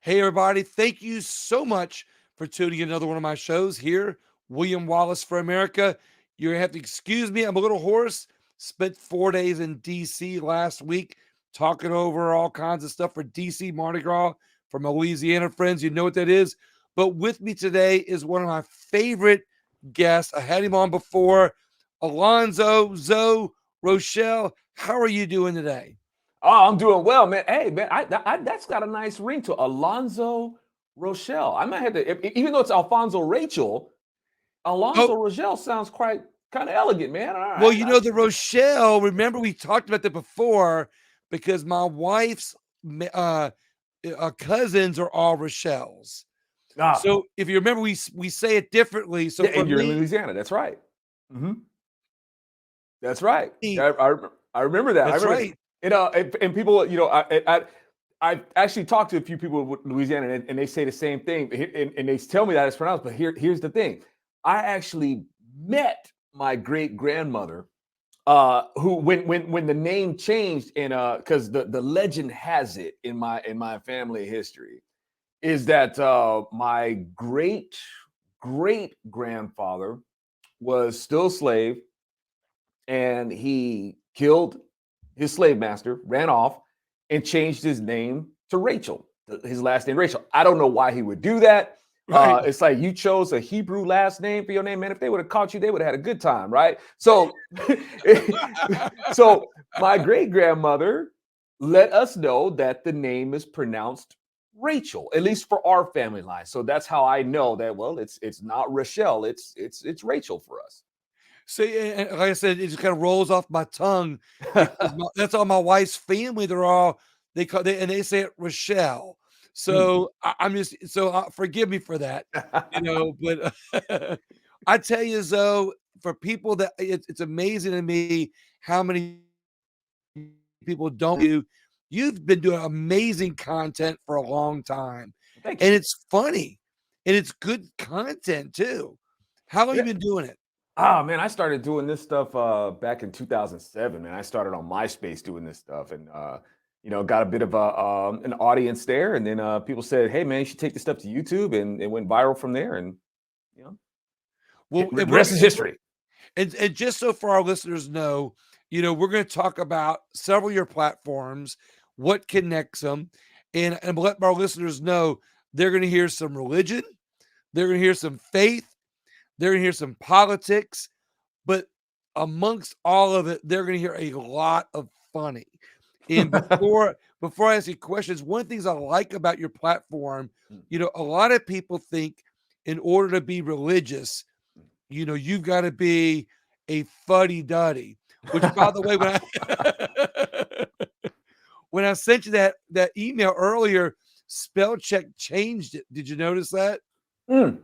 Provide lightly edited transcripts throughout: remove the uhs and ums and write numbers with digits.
Hey, everybody. Thank you so much for tuning in to another one of my shows here, William Wallace for America. You're going to have to excuse me. I'm a little hoarse. Spent 4 days in D.C. last week talking over all kinds of stuff for D.C. Mardi Gras for my Louisiana friends. You know what that is. But with me today is one of my favorite guests. I had him on before, Alfonzo, Zoe, Rochelle. How are you doing today? Oh, I'm doing well, man. Hey, man, that's got a nice ring to Alonzo Rochelle. I might have to, even though it's Alfonso Rachel, Oh, Alonzo Rochelle sounds quite kind of elegant, man. All well, right. the Rochelle, remember we talked about that before because my wife's cousins are all Rochelles. Ah, So if you remember, we say it differently. So yeah, for and you're in me, Louisiana. That's right. hmm That's right. that's I remember that. I remember, right. and people, I actually talked to a few people in Louisiana, and they say the same thing, and they tell me that it's pronounced. But here's the thing: I actually met my great grandmother, who when the name changed, and because the legend has it in my family history is that my great grandfather was still a slave, and he killed his slave master, ran off, and changed his name to Rachel, his last name Rachel. I don't know why he would do that. Right. It's like you chose a Hebrew last name for your name, man. If they would have caught you, they would have had a good time, right? So, so my great grandmother let us know that the name is pronounced Rachel, at least for our family line. So that's how I know that. Well, it's not Rochelle, it's Rachel for us. See, and like I said, it just kind of rolls off my tongue because that's all my wife's family. They're all and they say it Rochelle. So I'm just forgive me for that, But I tell you, though, for people that it's amazing to me how many people don't you. You've been doing amazing content for a long time, Thank and you. it's funny, and it's good content too. How long you Yeah. been doing it? Oh man, I started doing this stuff back in 2007. Man, I started on MySpace doing this stuff, and got a bit of an audience there. And then people said, "Hey, man, you should take this stuff to YouTube," and it went viral from there. And you know, Well, the rest is history. and just so for our listeners know, we're going to talk about several of your platforms, what connects them, and let our listeners know they're going to hear some religion, they're going to hear some faith, they're going to hear some politics, but amongst all of it, they're going to hear a lot of funny. And before I ask you questions, one of the things I like about your platform, a lot of people think in order to be religious, you've got to be a fuddy-duddy, which by the way, when I sent you that email earlier, spell check changed it. Did you notice that? Mm,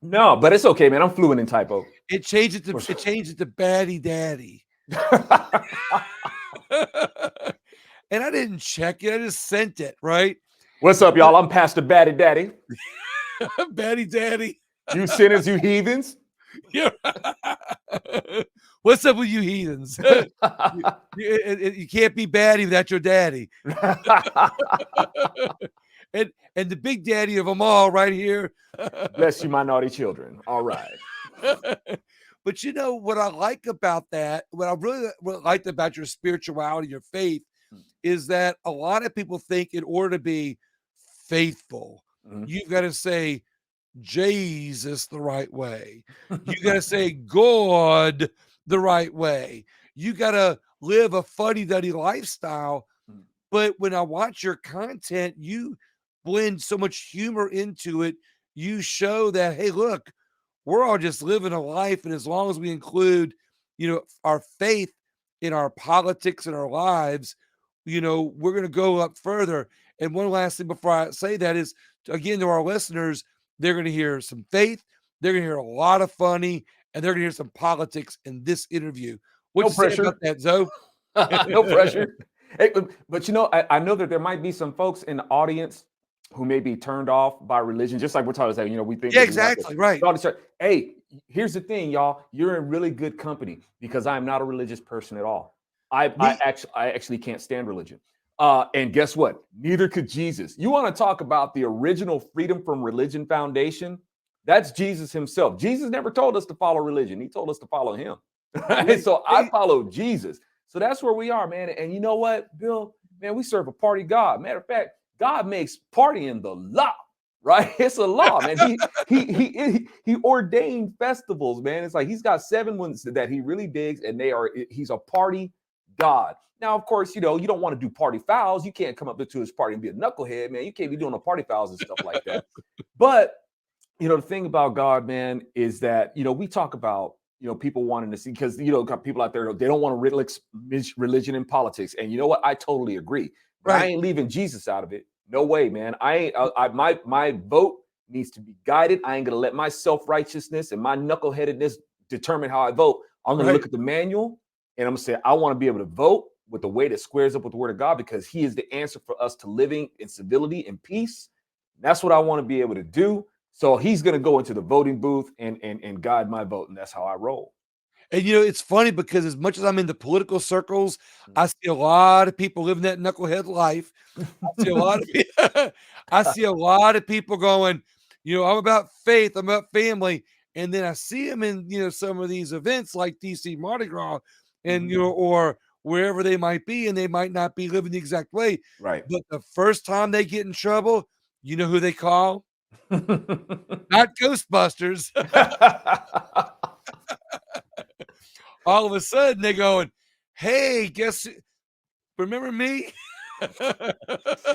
no, but it's okay, man. I'm fluent in typo. It changed it to baddie daddy. And I didn't check it. I just sent it, right? What's up, y'all? I'm Pastor Batty Daddy. Baddie daddy. You sinners, you heathens. Yeah. What's up with you heathens? You can't be baddie without your daddy. And the big daddy of them all right here. Bless you, my naughty children. All right. But what I like about that, what I really liked about your spirituality, your faith, is that a lot of people think in order to be faithful, you've got to say Jesus the right way. You got to say God the right way. You got to live a fuddy-duddy lifestyle. But when I watch your content, you blend so much humor into it. You show that, hey, look, we're all just living a life. And as long as we include, our faith in our politics and our lives, we're going to go up further. And one last thing before I say that is, again, to our listeners, they're going to hear some faith, they're going to hear a lot of funny, and they're going to hear some politics in this interview. What No you say about pressure. that, Zoe? No pressure. Hey, but I know that there might be some folks in the audience who may be turned off by religion, just like we're talking about. We think Yeah, that we have to. exactly. Right. Hey, here's the thing, y'all. You're in really good company because I'm not a religious person at all. I Me, actually can't stand religion. And guess what? Neither could Jesus. You want to talk about the original Freedom from Religion Foundation? That's Jesus himself. Jesus never told us to follow religion. He told us to follow him. Yeah, So I hey, follow Jesus. So that's where we are, man. And you know what, Bill? Man, we serve a party God. Matter of fact, God makes partying the law, right? It's a law, man. He ordained festivals, man. It's like he's got 7 ones that he really digs, and he's a party God. Now, of course, you don't want to do party fouls. You can't come up to his party and be a knucklehead, man. You can't be doing the party fouls and stuff like that. But the thing about God, man, is that we talk about people wanting to see, because got people out there, they don't want to mix religion and politics, and you know what? I totally agree, but I right. ain't leaving Jesus out of it. No way, man. I ain't. My vote needs to be guided. I ain't gonna let my self righteousness and my knuckleheadedness determine how I vote. I'm gonna Right. look at the manual, and I'm gonna say I want to be able to vote with the way that squares up with the Word of God, because He is the answer for us to living in civility and peace. That's what I want to be able to do. So He's going to go into the voting booth and guide my vote, and that's how I roll. And it's funny because as much as I'm in the political circles, I see a lot of people living that knucklehead life. I see a lot of I see a lot of people going, I'm about faith, I'm about family, and then I see them in some of these events like DC Mardi Gras, and Mhm. or wherever they might be, and they might not be living the exact way. Right. But the first time they get in trouble, you know who they call? Not Ghostbusters. All of a sudden they're going, "Hey, remember me?"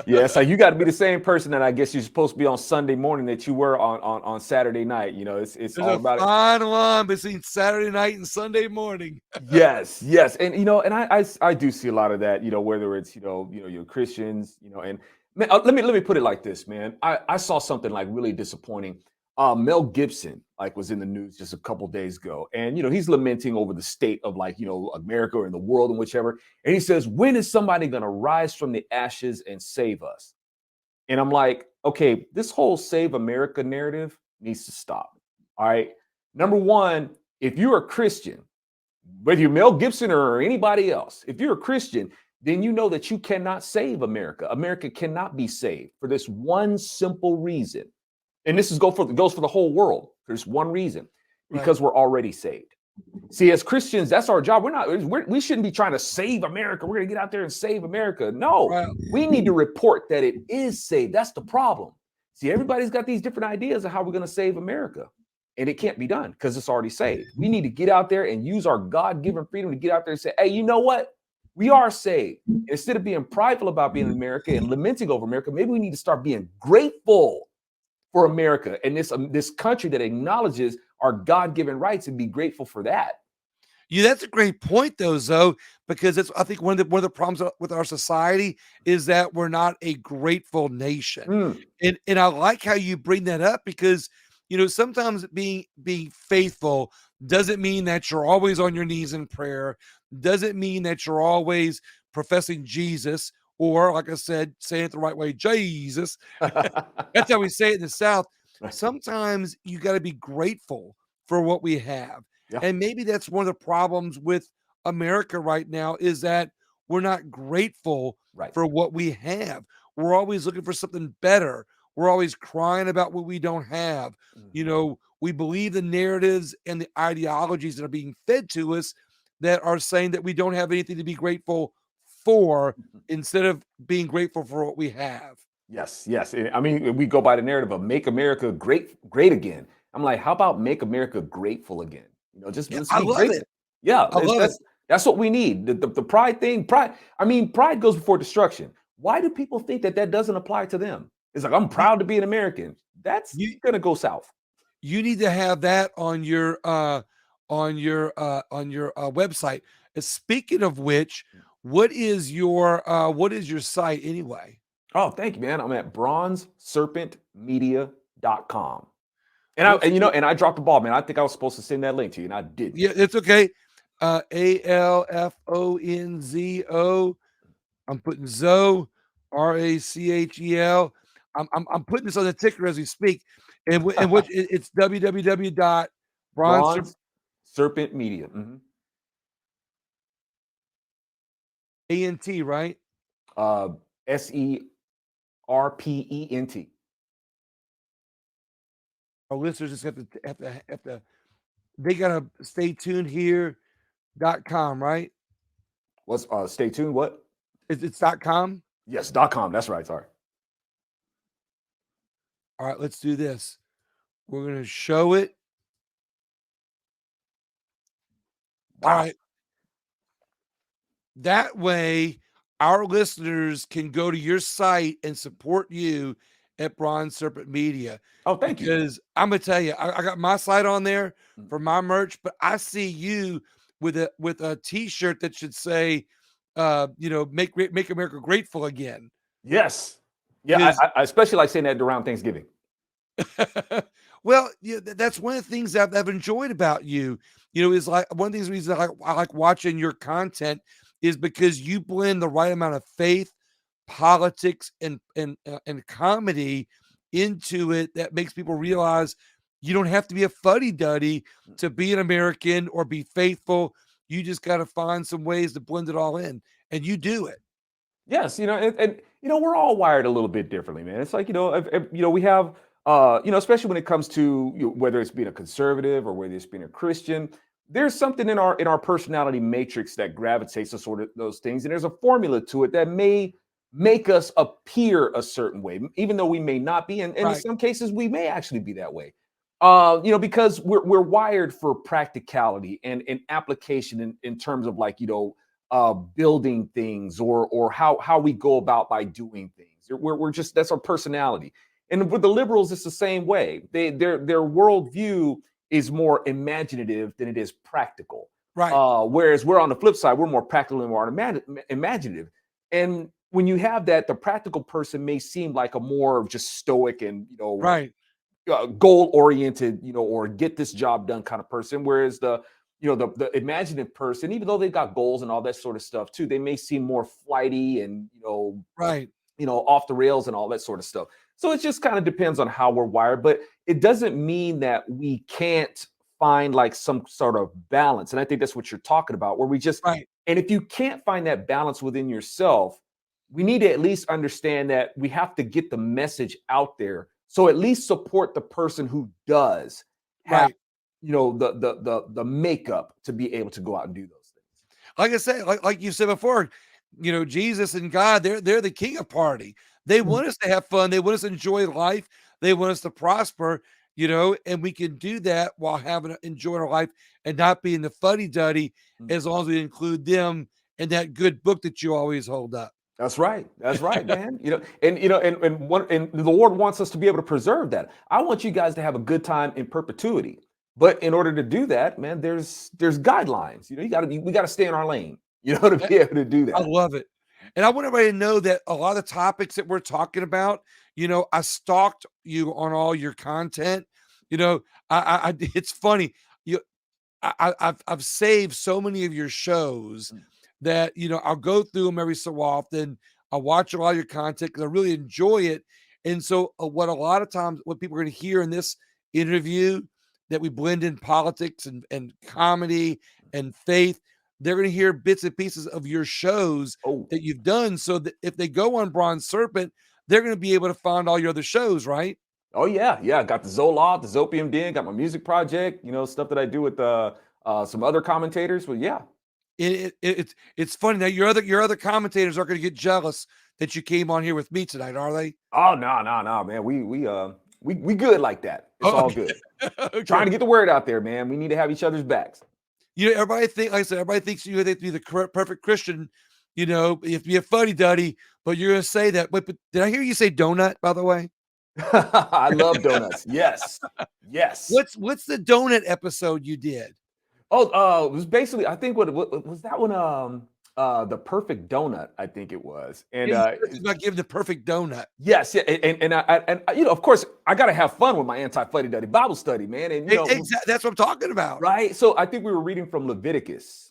Yeah, so you got to be the same person that I guess you're supposed to be on Sunday morning that you were on Saturday night. It's There's all a about it. fine line between Saturday night and Sunday morning. Yes, yes, and and I do see a lot of that. Whether it's you're Christians, and man, let me put it like this, man. I saw something like really disappointing. Mel Gibson was in the news just a couple days ago, and he's lamenting over the state of America or in the world and whichever. And he says, "When is somebody going to rise from the ashes and save us?" And I'm like, okay, this whole Save America narrative needs to stop. All right. Number one, if you're a Christian, whether you're Mel Gibson or anybody else, if you're a Christian, then you know that you cannot save America. America cannot be saved for this one simple reason. And this goes for the whole world. There's one reason, Right. because we're already saved. See, as Christians, that's our job. We shouldn't be trying to save America. We're going to get out there and save America. No, Right. we need to report that it is saved. That's the problem. See, everybody's got these different ideas of how we're going to save America, and it can't be done because it's already saved. We need to get out there and use our God-given freedom to get out there and say, hey, you know what? We are saved. Instead of being prideful about being in America and lamenting over America, maybe we need to start being grateful for America and this country that acknowledges our God-given rights, and be grateful for that. Yeah, that's a great point though, Zoe, because it's I think one of the problems with our society is that we're not a grateful nation. Mm, And I like how you bring that up because sometimes being faithful doesn't mean that you're always on your knees in prayer, doesn't mean that you're always professing Jesus, or like I said, saying it the right way, Jesus. That's how we say it in the South. Sometimes you got to be grateful for what we have. yeah, And maybe that's one of the problems with America right now is that we're not grateful right. for what we have. We're always looking for something better. We're always crying about what we don't have. Mhm. We believe the narratives and the ideologies that are being fed to us that are saying that we don't have anything to be grateful for instead of being grateful for what we have. Yes, yes. I mean, we go by the narrative of make America great, great again. I'm like, how about make America grateful again? Just Yeah, let's I be love it. grateful. Yeah, I love it. that's what we need. The pride thing, pride. I mean, pride goes before destruction. Why do people think that doesn't apply to them? It's like I'm You proud to be an American. That's you gonna go south. you need to have that on your website. Speaking of which, what is your site anyway? Oh, thank you, man. I'm at bronzeserpentmedia.com. What's And I dropped the ball, man. I think I was supposed to send that link to you, and I didn't. Yeah, it's okay. Alfonzo. I'm putting Zoe, Rachel. I'm putting this on the ticker as we speak, and which it's www.bronze Bronze Serpent Media. Mhm. ANT, right? SERPENT. Our listeners just have to they gotta stay tuned here.com, right? What's stay tuned? What? It's .com. Yes, .com. That's right. Sorry. All right, let's do this. We're gonna show it. All Wow. right. That way, our listeners can go to your site and support you at Bronze Serpent Media. Oh, thank you. Because I'm gonna tell you, I got my site on there Mm. for my merch, but I see you with a T-shirt that should say, make America grateful again. Yes. Yeah, Because I especially like saying that around Thanksgiving. well, yeah, that's one of the things I've enjoyed about you. Is like one of the reasons I like watching your content is because you blend the right amount of faith, politics, and comedy into it that makes people realize you don't have to be a fuddy duddy to be an American or be faithful. You just got to find some ways to blend it all in, and you do it. Yes, and we're all wired a little bit differently, man. It's like we have especially when it comes to whether it's being a conservative or whether it's being a Christian. There's something in our personality matrix that gravitates to sort of those things, and there's a formula to it that may make us appear a certain way, even though we may not be, and in Right, some cases we may actually be that way. Because we're wired for practicality and application in terms of like building things or how we go about by doing things. We're just that's our personality. And with the liberals, it's the same way. Their worldview is more imaginative than it is practical. right, Whereas we're on the flip side, we're more practical and more imaginative. And when you have that, the practical person may seem like a more just stoic and right, goal oriented, or get this job done kind of person. Whereas the imaginative person, even though they've got goals and all that sort of stuff too, they may seem more flighty and right, off the rails and all that sort of stuff. So it just kind of depends on how we're wired, but it doesn't mean that we can't find like some sort of balance. And I think that's what you're talking about, where we just, right, and if you can't find that balance within yourself, we need to at least understand that we have to get the message out there. So at least support the person who does have, right. the makeup to be able to go out and do those things. Like I said, like you said before, Jesus and God, they're the king of party. They want us to have fun. They want us to enjoy life. They want us to prosper, and we can do that while enjoying our life and not being the fuddy duddy, Mm. as long as we include them in that good book that you always hold up. That's right. That's right, man. And the Lord wants us to be able to preserve that. I want you guys to have a good time in perpetuity. But in order to do that, man, there's guidelines. We gotta stay in our lane, to Eh, be able to do I that. love it. And I want everybody to know that a lot of the topics that we're talking about, I stalked you on all your content. You know, it's funny. You I've saved so many of your shows Mm. that I'll go through them every so often. I watch a lot of your content because I really enjoy it. And so, what a lot of times, what people are going to hear in this interview, that we blend in politics and comedy and faith, they're going to hear bits and pieces of your shows Oh, that you've done. So that if they go on Bronze Serpent, they're going to be able to find all your other shows, right? oh yeah, yeah. I got the Zoloft, the Zopium Den, got my music project, stuff that I do with some other commentators. But yeah. It's funny now. Your other commentators are going to get jealous that you came on here with me tonight, are they? Oh no, man. We good like that. It's Oh, all okay. good. Okay. Trying to get the word out there, man. We need to have each other's backs. Everybody think, like I said, everybody thinks you have to be the perfect Christian. You have to be a fuddy duddy, but you're going to say that. But did I hear you say donut? By the way, I love donuts. Yes. Yes. what's the donut episode you did? Oh, it was basically, I think what was that one, the perfect donut, I think it was. And Yeah, you said about giving the perfect donut. yes, yeah, of course, I gotta have fun with my anti-fuddy duddy Bible study, man. And Exactly, that's what I'm talking about. right. So I think we were reading from Leviticus.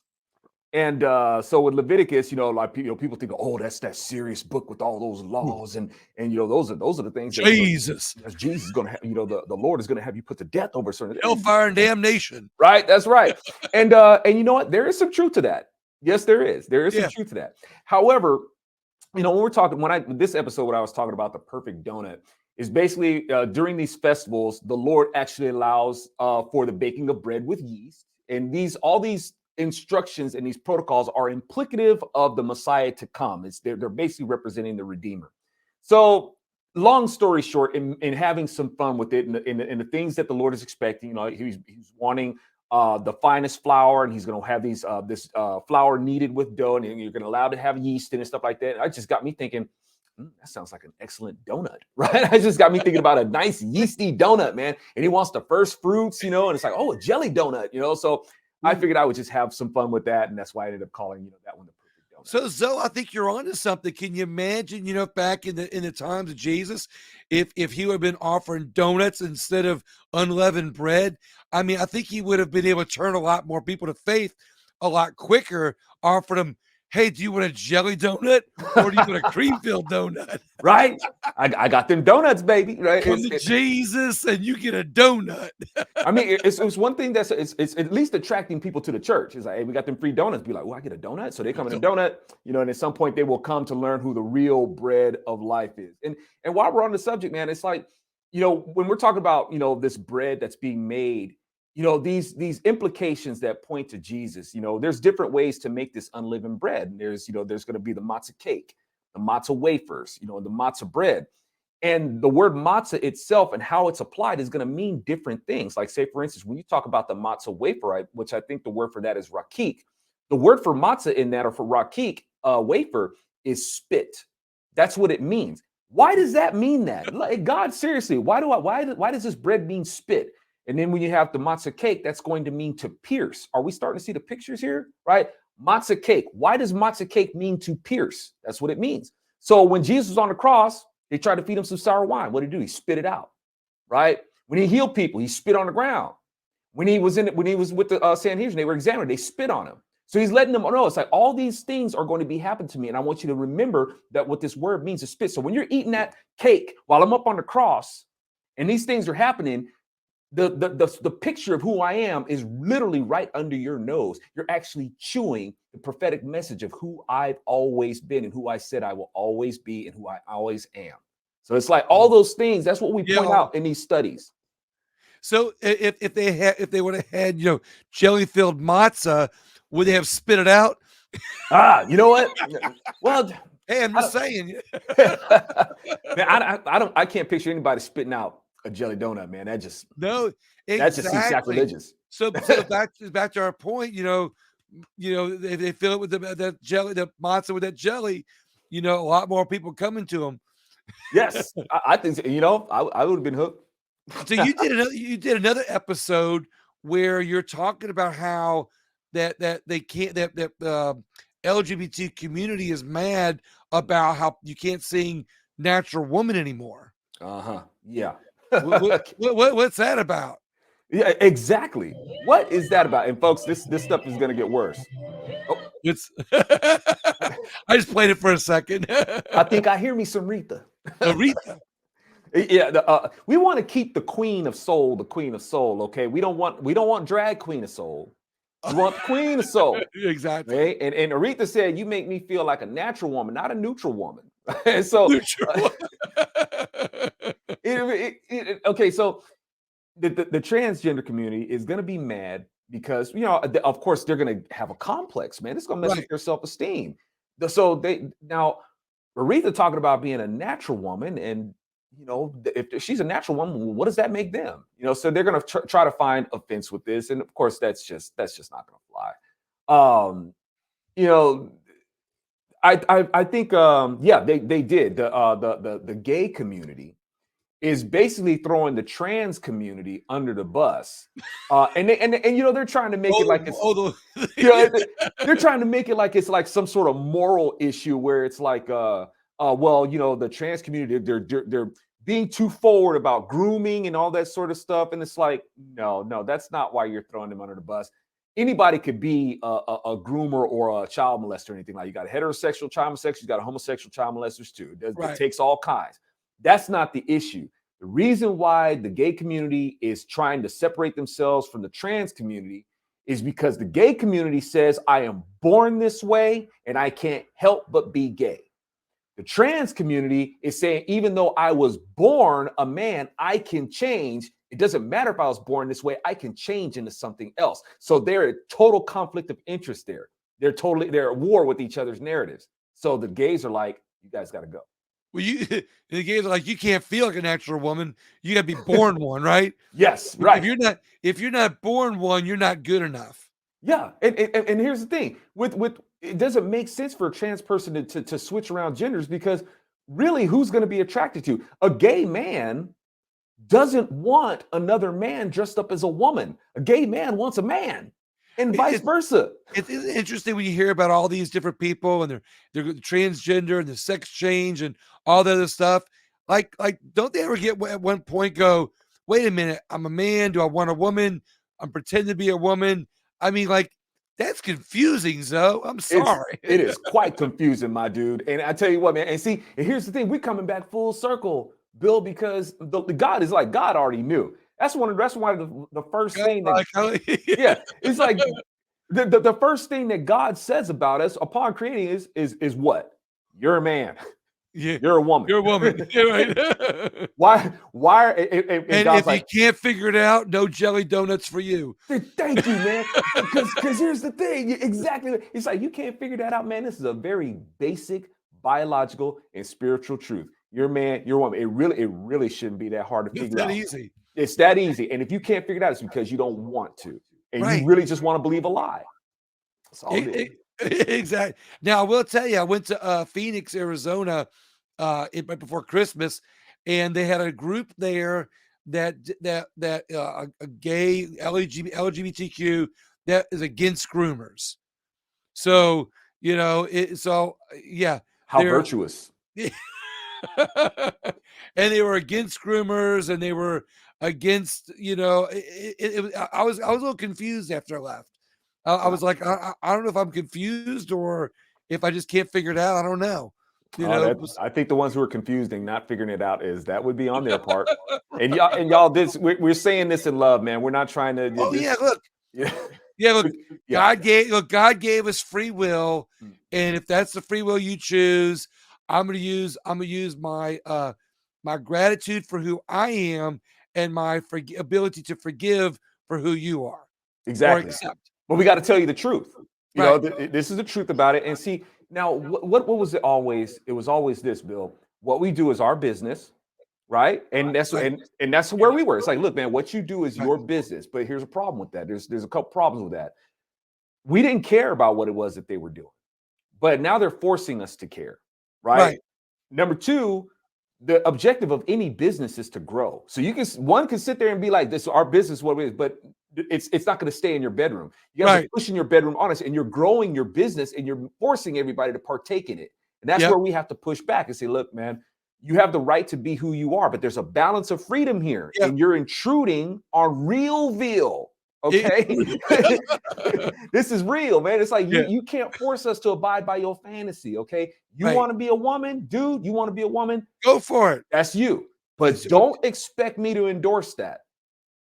And so with Leviticus, like people think, oh, that's that serious book with all those laws, and those are the things that Jesus, as Jesus is gonna have, the Lord is gonna have you put to death over certain hellfire and damnation. right. That's right. And you know what? There is some truth to that. Yes, there is. There is some Yeah, truth to that. However, when we're talking, this episode, what I was talking about, the perfect donut, is basically during these festivals, the Lord actually allows for the baking of bread with yeast, and all these instructions and these protocols are implicative of the Messiah to come. They're basically representing the Redeemer. So, long story short, in having some fun with it, and the things that the Lord is expecting, he's wanting the finest flour, and he's going to have this flour kneaded with dough, and you're going to allow to have yeast and stuff like that. It just got me thinking, that sounds like an excellent donut, right? It just got me thinking about a nice yeasty donut, man. And he wants the first fruits, and it's like, oh, a jelly donut, So I figured I would just have some fun with that, and that's why I ended up calling that one the perfect donut. So Zoe, I think you're onto something. Can you imagine, back in the times of Jesus, if he would have been offering donuts instead of unleavened bread? I mean, I think he would have been able to turn a lot more people to faith a lot quicker, offered them, hey, do you want a jelly donut or do you want a cream-filled donut? Right? I got them donuts, baby. Right? Come to Jesus and you get a donut. I mean, it's one thing it's at least attracting people to the church. It's like, hey, we got them free donuts. Be like, well, I get a donut. So they come in a donut, and at some point they will come to learn who the real bread of life is. And while we're on the subject, man, it's like, when we're talking about, this bread that's being made, these implications that point to Jesus, there's different ways to make this unleavened bread. And there's going to be the matzah cake, the matzah wafers, the matzah bread. And the word matzah itself and how it's applied is going to mean different things. Like, say, for instance, when you talk about the matzah wafer, which I think the word for that is rakik, the word for matzah in that, or for rakik wafer, is spit. That's what it means. Why does that mean that? Like, God, seriously, why does this bread mean spit? And then when you have the matzah cake, that's going to mean to pierce. Are we starting to see the pictures here? Right? Matzah cake. Why does matzah cake mean to pierce? That's what it means. So when Jesus was on the cross, they tried to feed him some sour wine. What did he do? He spit it out. Right? When he healed people, he spit on the ground. When he was with the Sanhedrin, they were examining, they spit on him. So he's letting them know, it's like, all these things are going to be happening to me. And I want you to remember that what this word means is spit. So when you're eating that cake while I'm up on the cross and these things are happening, the picture of who I am is literally right under your nose. You're actually chewing the prophetic message of who I've always been and who I said I will always be and who I always am. So it's like all those things. That's what we point out in these studies. So if they would have had jelly filled matzah, would they have spit it out? You know what? Well, hey, I'm just saying. Man, I can't picture anybody spitting out a jelly donut, man. That just that just seems sacrilegious. So back to our point, they fill it with that jelly, the matzah with that jelly, a lot more people coming to them. Yes, I think so. I would have been hooked. So you did another episode where you're talking about how that they can't that LGBT community is mad about how you can't sing Natural Woman anymore. Yeah. What's that about? Yeah, exactly. What is that about? And folks, this stuff is gonna get worse. Oh, I just played it for a second. I think I hear me some Rita. Rita. Yeah, we want to keep the queen of soul, okay? We don't want drag queen of soul. We want the queen of soul. Exactly. Right? And Aretha said, you make me feel like a natural woman, not a neutral woman. And so okay, so the transgender community is going to be mad because, of course, they're going to have a complex, man. It's going to mess with their self-esteem. So Aretha talking about being a natural woman, and if she's a natural woman, what does that make them? So they're going to try to find offense with this, and of course, that's just not going to fly. I think they did. The gay community is basically throwing the trans community under the bus, and they're trying to make it like it's they're trying to make it like it's like some sort of moral issue where it's like the trans community, they're being too forward about grooming and all that sort of stuff, and it's like no, that's not why you're throwing them under the bus. Anybody could be a groomer or a child molester or anything. Like, you got a heterosexual child molester, you got a homosexual child molesters too. It takes all kinds. That's not the issue. The reason why the gay community is trying to separate themselves from the trans community is because the gay community says, I am born this way and I can't help but be gay. The trans community is saying, even though I was born a man, I can change. It doesn't matter if I was born this way, I can change into something else. So they're a total conflict of interest there. They're at war with each other's narratives. So the gays are like, you guys got to go. Well, the gays are like, you can't feel like a natural woman. You got to be born one, right? Yes, If right. you're not born one, you're not good enough. Yeah, and here's the thing: with it doesn't make sense for a trans person to switch around genders, because really, who's going to be attracted to a gay man? Doesn't want another man dressed up as a woman. A gay man wants a man, and vice versa. It's interesting when you hear about all these different people and they're transgender and the sex change and all the other stuff. Like, don't they ever get at one point go, wait a minute, I'm a man. Do I want a woman? I'm pretending to be a woman. I mean, like, that's confusing, Zoe. I'm sorry. It is quite confusing, my dude. And I tell you what, man. And see, and here's the thing: we're coming back full circle, Bill, because the God is like God already knew. That's why the first thing that yeah, it's like the first thing that God says about us upon creating is what? You're a man. Yeah, you're a woman. You're a woman. You're right. Why? And if you can't figure it out, no jelly donuts for you. Thank you, man. Because here's the thing. Exactly. It's like, you can't figure that out, man. This is a very basic biological and spiritual truth. You're a man, you're a woman. It really shouldn't be that hard to figure out. It's that easy. It's that easy. And if you can't figure it out, it's because you don't want to. And you really just want to believe a lie. That's all it is. Exactly. Now, I will tell you, I went to Phoenix, Arizona, right before Christmas, and they had a group there that a gay LGBTQ that is against groomers. So yeah. How virtuous. And they were against groomers, and they were against, I was a little confused after I left. I was like, I don't know if I'm confused or if I just can't figure it out. I don't know. I think the ones who are confused and not figuring it out that would be on their part. And y'all, we're saying this in love, man. We're not trying to. Look. God gave us free will, and if that's the free will you choose, I'm gonna use my my gratitude for who I am and my ability to forgive for who you are. Exactly. But we got to tell you the truth. You know, this is the truth about it. And see, now what was it always? It was always this, Bill. What we do is our business, right? And that's and that's where we were. It's like, look, man, what you do is your business. But here's a problem with that. There's a couple problems with that. We didn't care about what it was that they were doing, but now they're forcing us to care, right? Number two, the objective of any business is to grow. So one can sit there and be like, this is our business, what it is, but it's not going to stay in your bedroom. You guys are pushing your bedroom on us, and you're growing your business, and you're forcing everybody to partake in it. And that's where we have to push back and say, look, man, you have the right to be who you are, but there's a balance of freedom here, and you're intruding on real veal. Okay. This is real, man. It's like you can't force us to abide by your fantasy. Okay. You want to be a woman, dude. You want to be a woman? Go for it. That's you. But don't expect me to endorse that.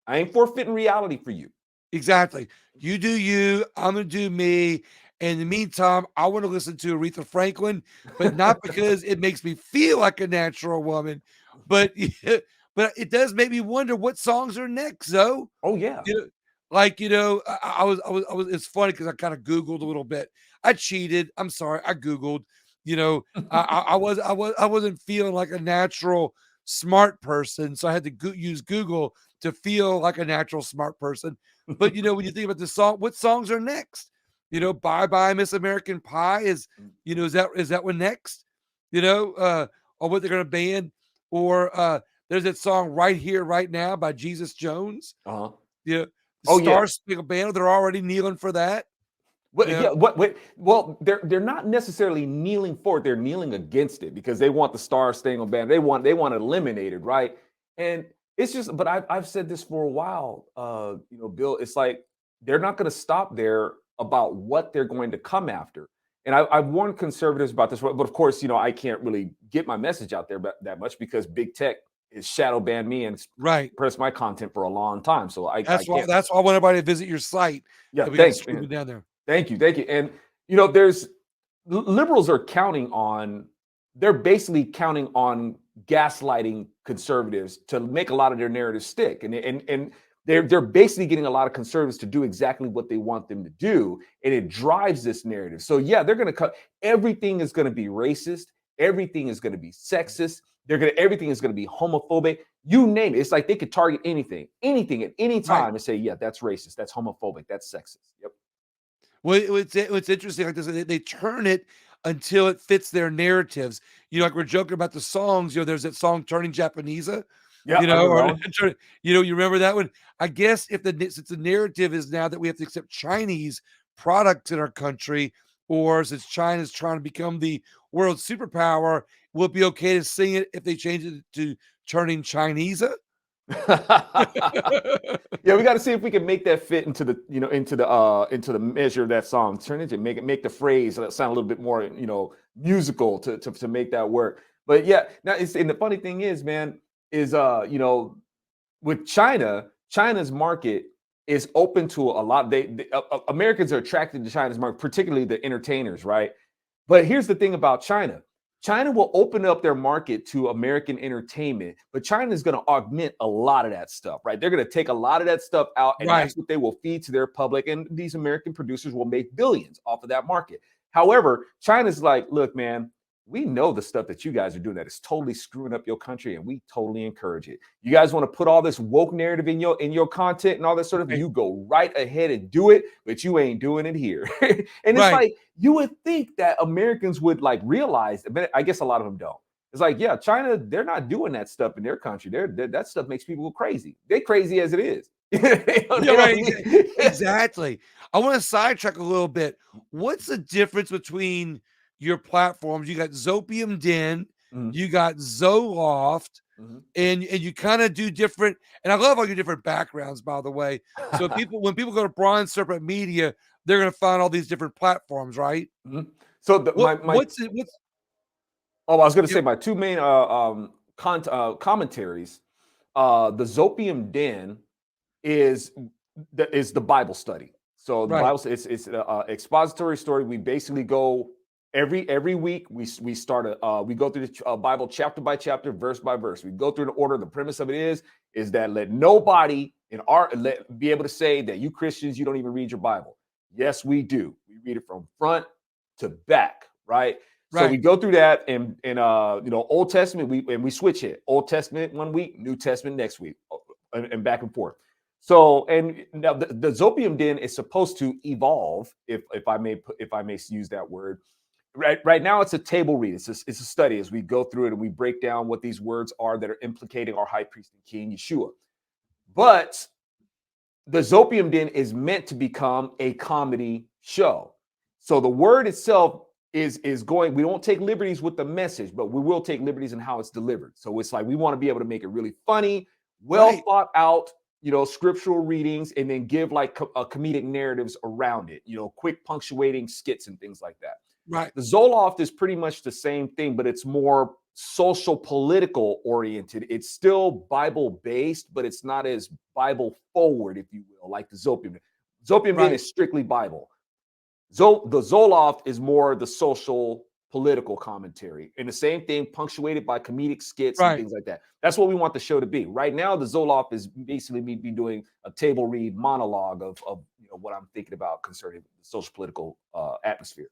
I ain't forfeiting reality for you. Exactly. You do you. I'm gonna do me. And in the meantime, I want to listen to Aretha Franklin, but not because it makes me feel like a natural woman, but it does make me wonder what songs are next, though. Oh yeah. I was. It's funny because I kind of Googled a little bit. I cheated. I'm sorry. I Googled. I wasn't feeling like a natural smart person, so I had to use Google to feel like a natural smart person. But when you think about the song, what songs are next? Bye Bye Miss American Pie is that one next? Or what they're gonna ban? Or there's that song Right Here, Right Now by Jesus Jones. Star Spangled Banner, they're already kneeling for that. Well, they're not necessarily kneeling for it. They're kneeling against it because they want the Star Spangled Banner. They want eliminated, right? And it's just, but I've said this for a while, Bill. It's like they're not going to stop there about what they're going to come after. And I've warned conservatives about this, but of course, I can't really get my message out there that much because big tech is shadow banned me and suppressed my content for a long time. So that's why I want everybody to visit your site. Yeah, thanks. Down there. Thank you. And there's liberals are counting on they're basically counting on gaslighting conservatives to make a lot of their narratives stick, and they're basically getting a lot of conservatives to do exactly what they want them to do, and it drives this narrative. So yeah, they're going to cut everything is going to be racist, everything is going to be sexist, everything is going to be homophobic. You name it. It's like they could target anything at any Right. time and say, yeah, that's racist, that's homophobic, that's sexist. Yep. Well, it's interesting like this. They turn it until it fits their narratives. Like we're joking about the songs. There's that song "Turning Japanese." Yeah, I remember Or that one. you remember that one? I guess since the narrative is now that we have to accept Chinese products in our country, or since China's trying to become the world superpower, will it be okay to sing it if they change it to "Turning Chinese"? Yeah, we got to see if we can make that fit into the into the measure of that song. Turn it and make the phrase sound a little bit more musical to make that work. But yeah, now and the funny thing is, man, is with China's market is open to a lot. Americans are attracted to China's market, particularly the entertainers, right? But here's the thing about China. China will open up their market to American entertainment, but China is going to augment a lot of that stuff, right? They're going to take a lot of that stuff out, and Right. that's what they will feed to their public. And these American producers will make billions off of that market. However, China's like, look, man, we know the stuff that you guys are doing that is totally screwing up your country, and we totally encourage it. You guys want to put all this woke narrative in your content and all that sort of, Right. you go right ahead and do it, but you ain't doing it here. And it's Right. like you would think that Americans would like realize, but I guess a lot of them don't. It's like, yeah, China, they're not doing that stuff in their country. That stuff makes people go crazy. They crazy as it is. They Yeah, don't right. need- Exactly. I want to sidetrack a little bit. What's the difference between your platforms? You got Zopium Den, Mhm, you got Zoloft, mhm. and you kind of do different. And I love all your different backgrounds, by the way. So when people go to Bronze Serpent Media, they're going to find all these different platforms, right? Mhm. So my What's oh, I was going to you say my two main commentaries. The Zopium Den is the Bible study. So the right, Bible it's an expository story. We basically go every week. We start we go through the Bible chapter by chapter, verse by verse. We go through the order. The premise of it is that let nobody be able to say that you Christians you don't even read your Bible. Yes, we do. We read it from front to back, right? So we right, go through that and Old Testament we switch it. Old Testament one week, New Testament next week, and back and forth. So, and now the Zopium Den is supposed to evolve, if I may use that word. Right now, it's a table read. It's a study as we go through it and we break down what these words are that are implicating our high priest and king Yeshua. But the Zopium Den is meant to become a comedy show. So the word itself is going. We don't take liberties with the message, but we will take liberties in how it's delivered. So it's like we want to be able to make it really funny, well right, thought out, scriptural readings, and then give like comedic narratives around it. Quick punctuating skits and things like that. right, The Zoloft is pretty much the same thing, but it's more social political oriented. It's still Bible based, but it's not as Bible forward, if you will, like the Zopium. Zopium Den right, is strictly Bible. The Zoloft is more the social political commentary. And the same thing, punctuated by comedic skits and right. things like that. That's what we want the show to be. Right now, the Zoloft is basically me be doing a table read monologue of what I'm thinking about concerning the social political atmosphere.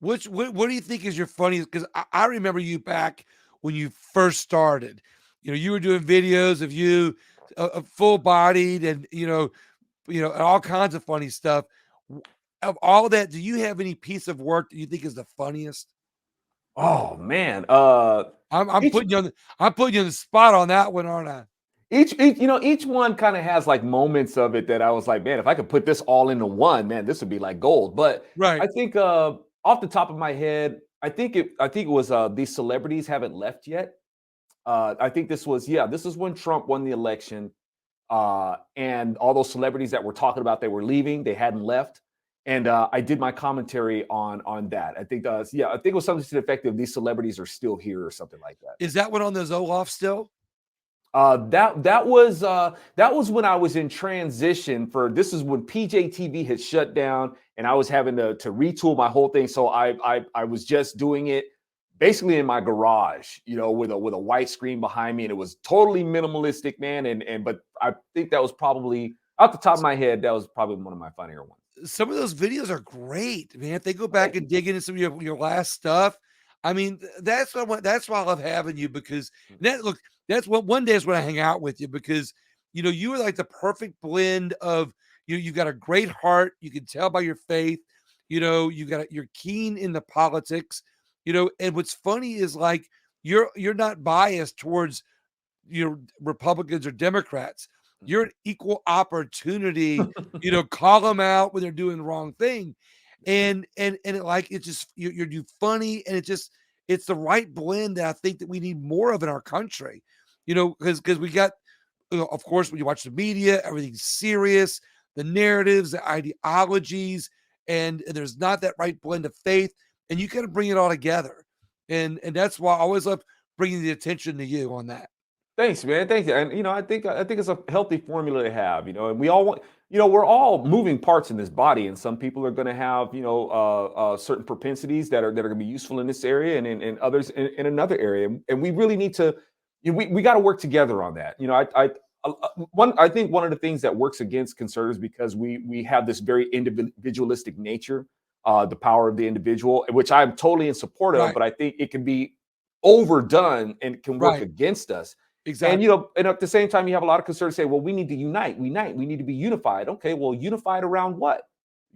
What do you think is your funniest? Because I remember you back when you first started. You were doing videos of you, full bodied, and and all kinds of funny stuff. Of all that, do you have any piece of work that you think is the funniest? Oh man, I'm each putting you on I'm putting you on the spot on that one, aren't I? each one kind of has like moments of it that I was like, man, if I could put this all into one, man, this would be like gold. But Right. I think off the top of my head, I think it was these celebrities haven't left yet. I think this is when Trump won the election, and all those celebrities that were talking about they were leaving, they hadn't left, and I did my commentary on that. I think I think it was something to the effect of these celebrities are still here or something like that. Is that one on the Zoloft still? That was when I was in transition for this is when PJTV had shut down and I was having to retool my whole thing. So I was just doing it basically in my garage, with a white screen behind me, and it was totally minimalistic, man. But I think that was probably off the top of my head, that was probably one of my funnier ones. Some of those videos are great, man. If they go back Thank and you. dig into some of your last stuff, I mean, that's why I love having you because that look, that's what one day is when I hang out with you because you are like the perfect blend of you got a great heart, you can tell by your faith, you're keen in the politics, and what's funny is like you're not biased towards Republicans or Democrats. You're an equal opportunity, call them out when they're doing the wrong thing. And it's just you're funny and it's the right blend that I think that we need more of in our country. Because we got of course when you watch the media, everything's serious, the narratives, the ideologies, and there's not that right blend of faith, and you got to bring it all together. And that's why I always love bringing the attention to you on that. Thanks, man. Thank you. And I think it's a healthy formula to have, and we all want, we're all moving parts in this body, and some people are going to have, certain propensities that are going to be useful in this area, and others in another area, and we really need to, we got to work together on that. I think one of the things that works against conservatives because we have this very individualistic nature, the power of the individual, which I'm totally in support of, Right, but I think it can be overdone and can work right, against us. And exactly. and at the same time, you have a lot of conservatives say, "Well, we need to unite. We need to be unified." Okay, well, unified around what?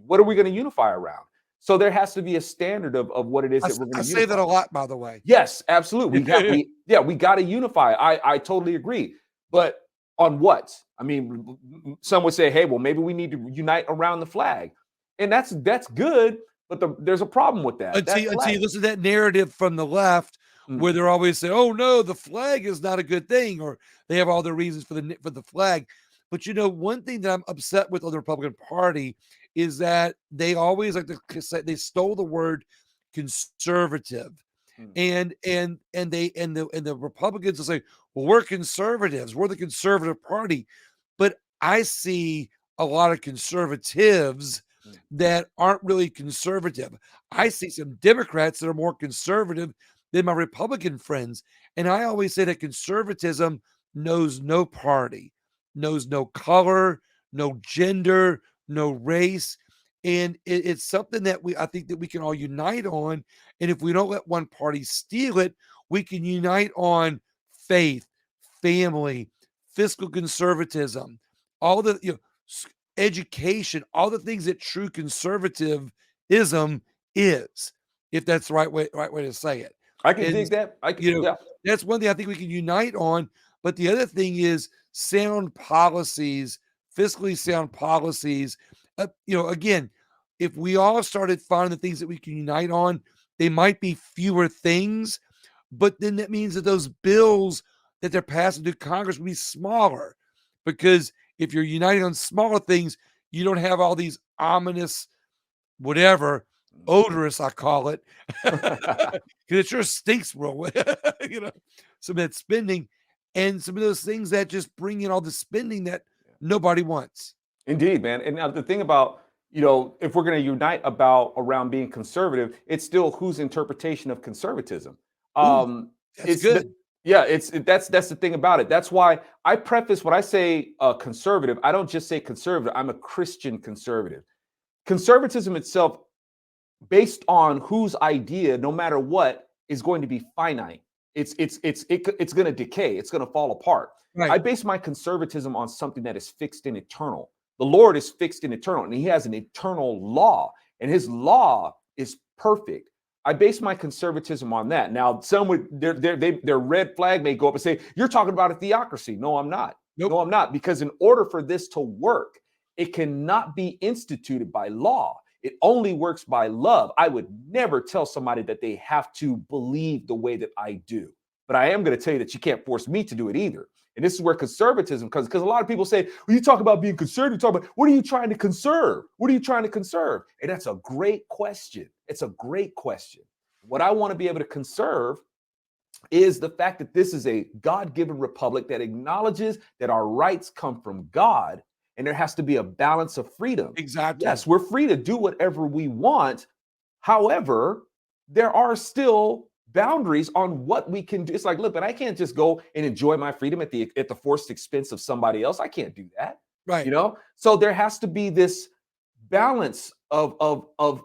What are we going to unify around? So there has to be a standard of what it is that we're going I to say unify. that a lot, by the way. Yes, absolutely. We got to unify. I totally agree. But on what? I mean, some would say, "Hey, well, maybe we need to unite around the flag," and that's good. But there's a problem with that. That Until flag. you listen to that narrative from the left where Mm, they're always saying, "Oh, no, the flag is not a good thing," or they have all the reasons for the flag. But, one thing that I'm upset with on the Republican Party is that they always like to say they stole the word conservative. mm, And the Republicans will say, "Well, we're conservatives. We're the conservative party." But I see a lot of conservatives mm, that aren't really conservative. I right. see some Democrats that are more conservative than my Republican friends. And I always say that conservatism knows no party, knows no color, no gender, no race. And it's something that I think that we can all unite on. And if we don't let one party steal it, we can unite on faith, family, fiscal conservatism, all the education, all the things that true conservatism is, if that's the right way to say it. I can And dig that. you know, Yeah. that's one thing I think we can unite on. But the other thing is sound policies, fiscally sound policies. Again, if we all started finding the things that we can unite on, they might be fewer things, but then that means that those bills that they're passing through Congress will be smaller because if you're uniting on smaller things, you don't have all these ominous, whatever, odorous, I call it, because it sure stinks real, you know, some of that spending and some of those things that just bring in all the spending that nobody wants. Indeed, man. And now the thing about, if we're going to unite around being conservative, it's still whose interpretation of conservatism. Ooh, Um, that's it's the good. yeah, that's the thing about it. That's why I preface when I say conservative, I don't just say conservative. I'm a Christian conservative. Conservatism itself, based on whose idea, no matter what, is going to be finite. It's going to decay. It's going to fall apart. I Right. base my conservatism on something that is fixed and eternal. The Lord is fixed and eternal, and He has an eternal law, and His law is perfect. I base my conservatism on that. Now, some would their red flag may go up and say, "You're talking about a theocracy." No, I'm not. Nope. No, I'm not. Because in order for this to work, it cannot be instituted by law. It only works by love. I would never tell somebody that they have to believe the way that I do. But I am going to tell you that you can't force me to do it either. And this is where conservatism comes, because a lot of people say, when you talk about being conservative, talk about what are you trying to conserve? What are you trying to conserve? And that's a great question. It's a great question. What I want to be able to conserve is the fact that this is a God-given republic that acknowledges that our rights come from God, and there has to be a balance of freedom. Yes, Exactly. we're free to do whatever we want. However, there are still boundaries on what we can do. It's like, look, but I can't just go and enjoy my freedom at the forced expense of somebody else. I can't do that. Right. So there has to be this balance of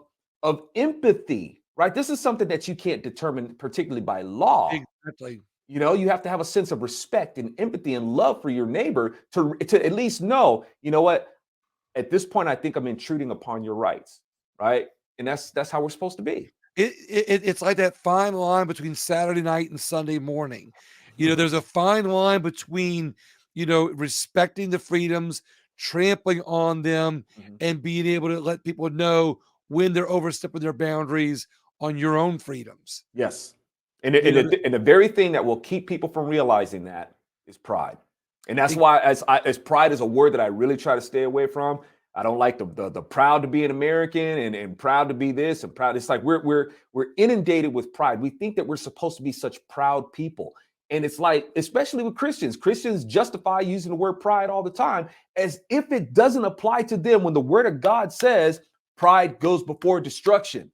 empathy, right? This is something that you can't determine particularly by law. Exactly. You have to have a sense of respect and empathy and love for your neighbor to at least know, you know what, at this point, I think I'm intruding upon your rights, right? And that's how we're supposed to be. It's like that fine line between Saturday night and Sunday morning. There's a fine line between, respecting the freedoms, trampling on them, Mhm. and being able to let people know when they're overstepping their boundaries on your own freedoms. Yes. And You know, the very thing that will keep people from realizing that is pride. And that's it- why as pride is a word that I really try to stay away from. I don't like the proud to be an American and proud to be this and proud. It's like we're inundated with pride. We think that we're supposed to be such proud people. And it's like, especially with Christians justify using the word pride all the time as if it doesn't apply to them when the word of God says pride goes before destruction.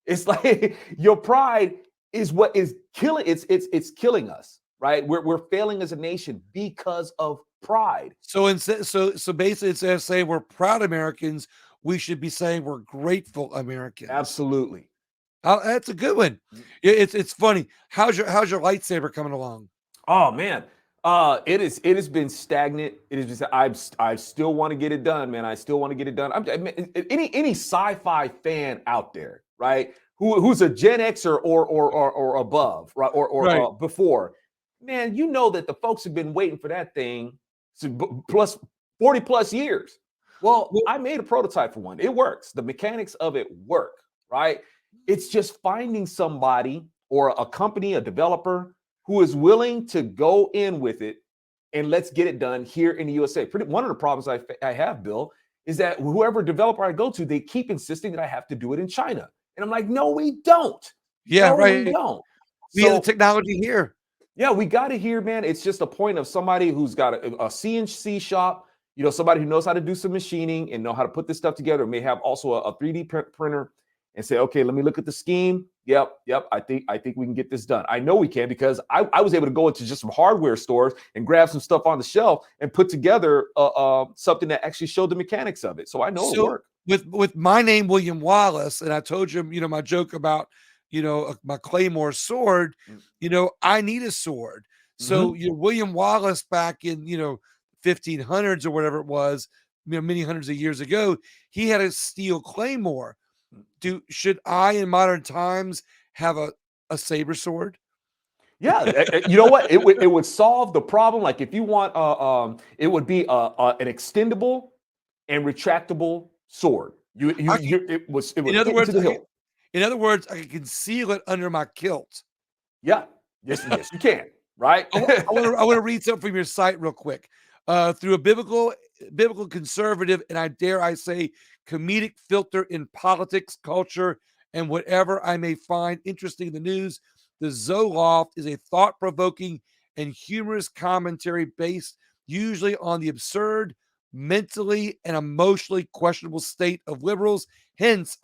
It's like your pride is what is killing. It's killing us, right? We're failing as a nation because of pride. so basically, instead of saying we're proud Americans, we should be saying we're grateful Americans. Absolutely. That's a good one. It's funny. How's your lightsaber coming along? Oh man, it has been stagnant. It is just I still want to get it done, man. I still want to get it done. I mean, any sci-fi fan out there, right? Who's a Gen Xer or above, right? Or Right. before, man, you know that the folks have been waiting for that thing plus 40 plus years. Well, Well, I made a prototype for one. It works. The mechanics of it work, right? It's just finding somebody or a company, a developer who is willing to go in with it and let's get it done here in the USA. One of the problems I have, Bill, is that whoever developer I go to, they keep insisting that I have to do it in China. And I'm like, no, we don't. yeah, No, we right. don't. We have the So technology here. yeah, we got to hear, man. It's just a point of somebody who's got a CNC shop, somebody who knows how to do some machining and know how to put this stuff together. May have also a 3D printer and say, okay, let me look at the scheme. Yep. I think we can get this done. I know we can because I was able to go into just some hardware stores and grab some stuff on the shelf and put together something that actually showed the mechanics of it. So I know it'll So work. with my name William Wallace, and I told you, my joke about my Claymore sword. I need a sword. So Mm-hmm. William Wallace back in 1500s or whatever it was, many hundreds of years ago, he had a steel claymore. Should I in modern times have a saber sword? Yeah, you know what? It would solve the problem. Like if you want, it would be an extendable and retractable sword. I can, It in would other fit into words, the hilt. I can conceal it under my kilt. Yeah, yes, you can. Right? I want to read something from your site real quick. Through a biblical conservative, and I dare I say comedic filter in politics, culture, and whatever I may find interesting in the news, the Zoloft is a thought-provoking and humorous commentary based usually on the absurd, mentally and emotionally questionable state of liberals. Hence,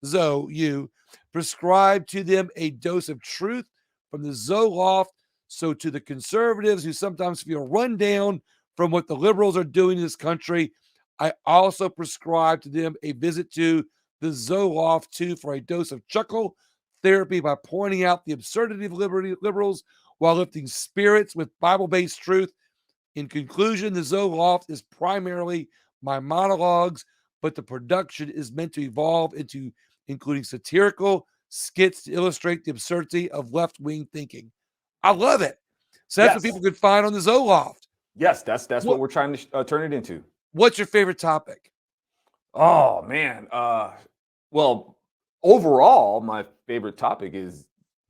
you, prescribe to them a dose of truth from the Zoloft. So, to the conservatives who sometimes feel run down from what the liberals are doing in this country, I also prescribe to them a visit to the Zoloft 2 for a dose of chuckle therapy by pointing out the absurdity of liberals while lifting spirits with Bible based truth. In conclusion, the Zoloft is primarily my monologues, but the production is meant to evolve into including satirical skits to illustrate the absurdity of left wing thinking. I love it. So that's what Yes, people could find on the Zoloft. yes, that's what What we're trying to turn it into. what's your favorite topic? Oh man. Well, overall, my favorite topic is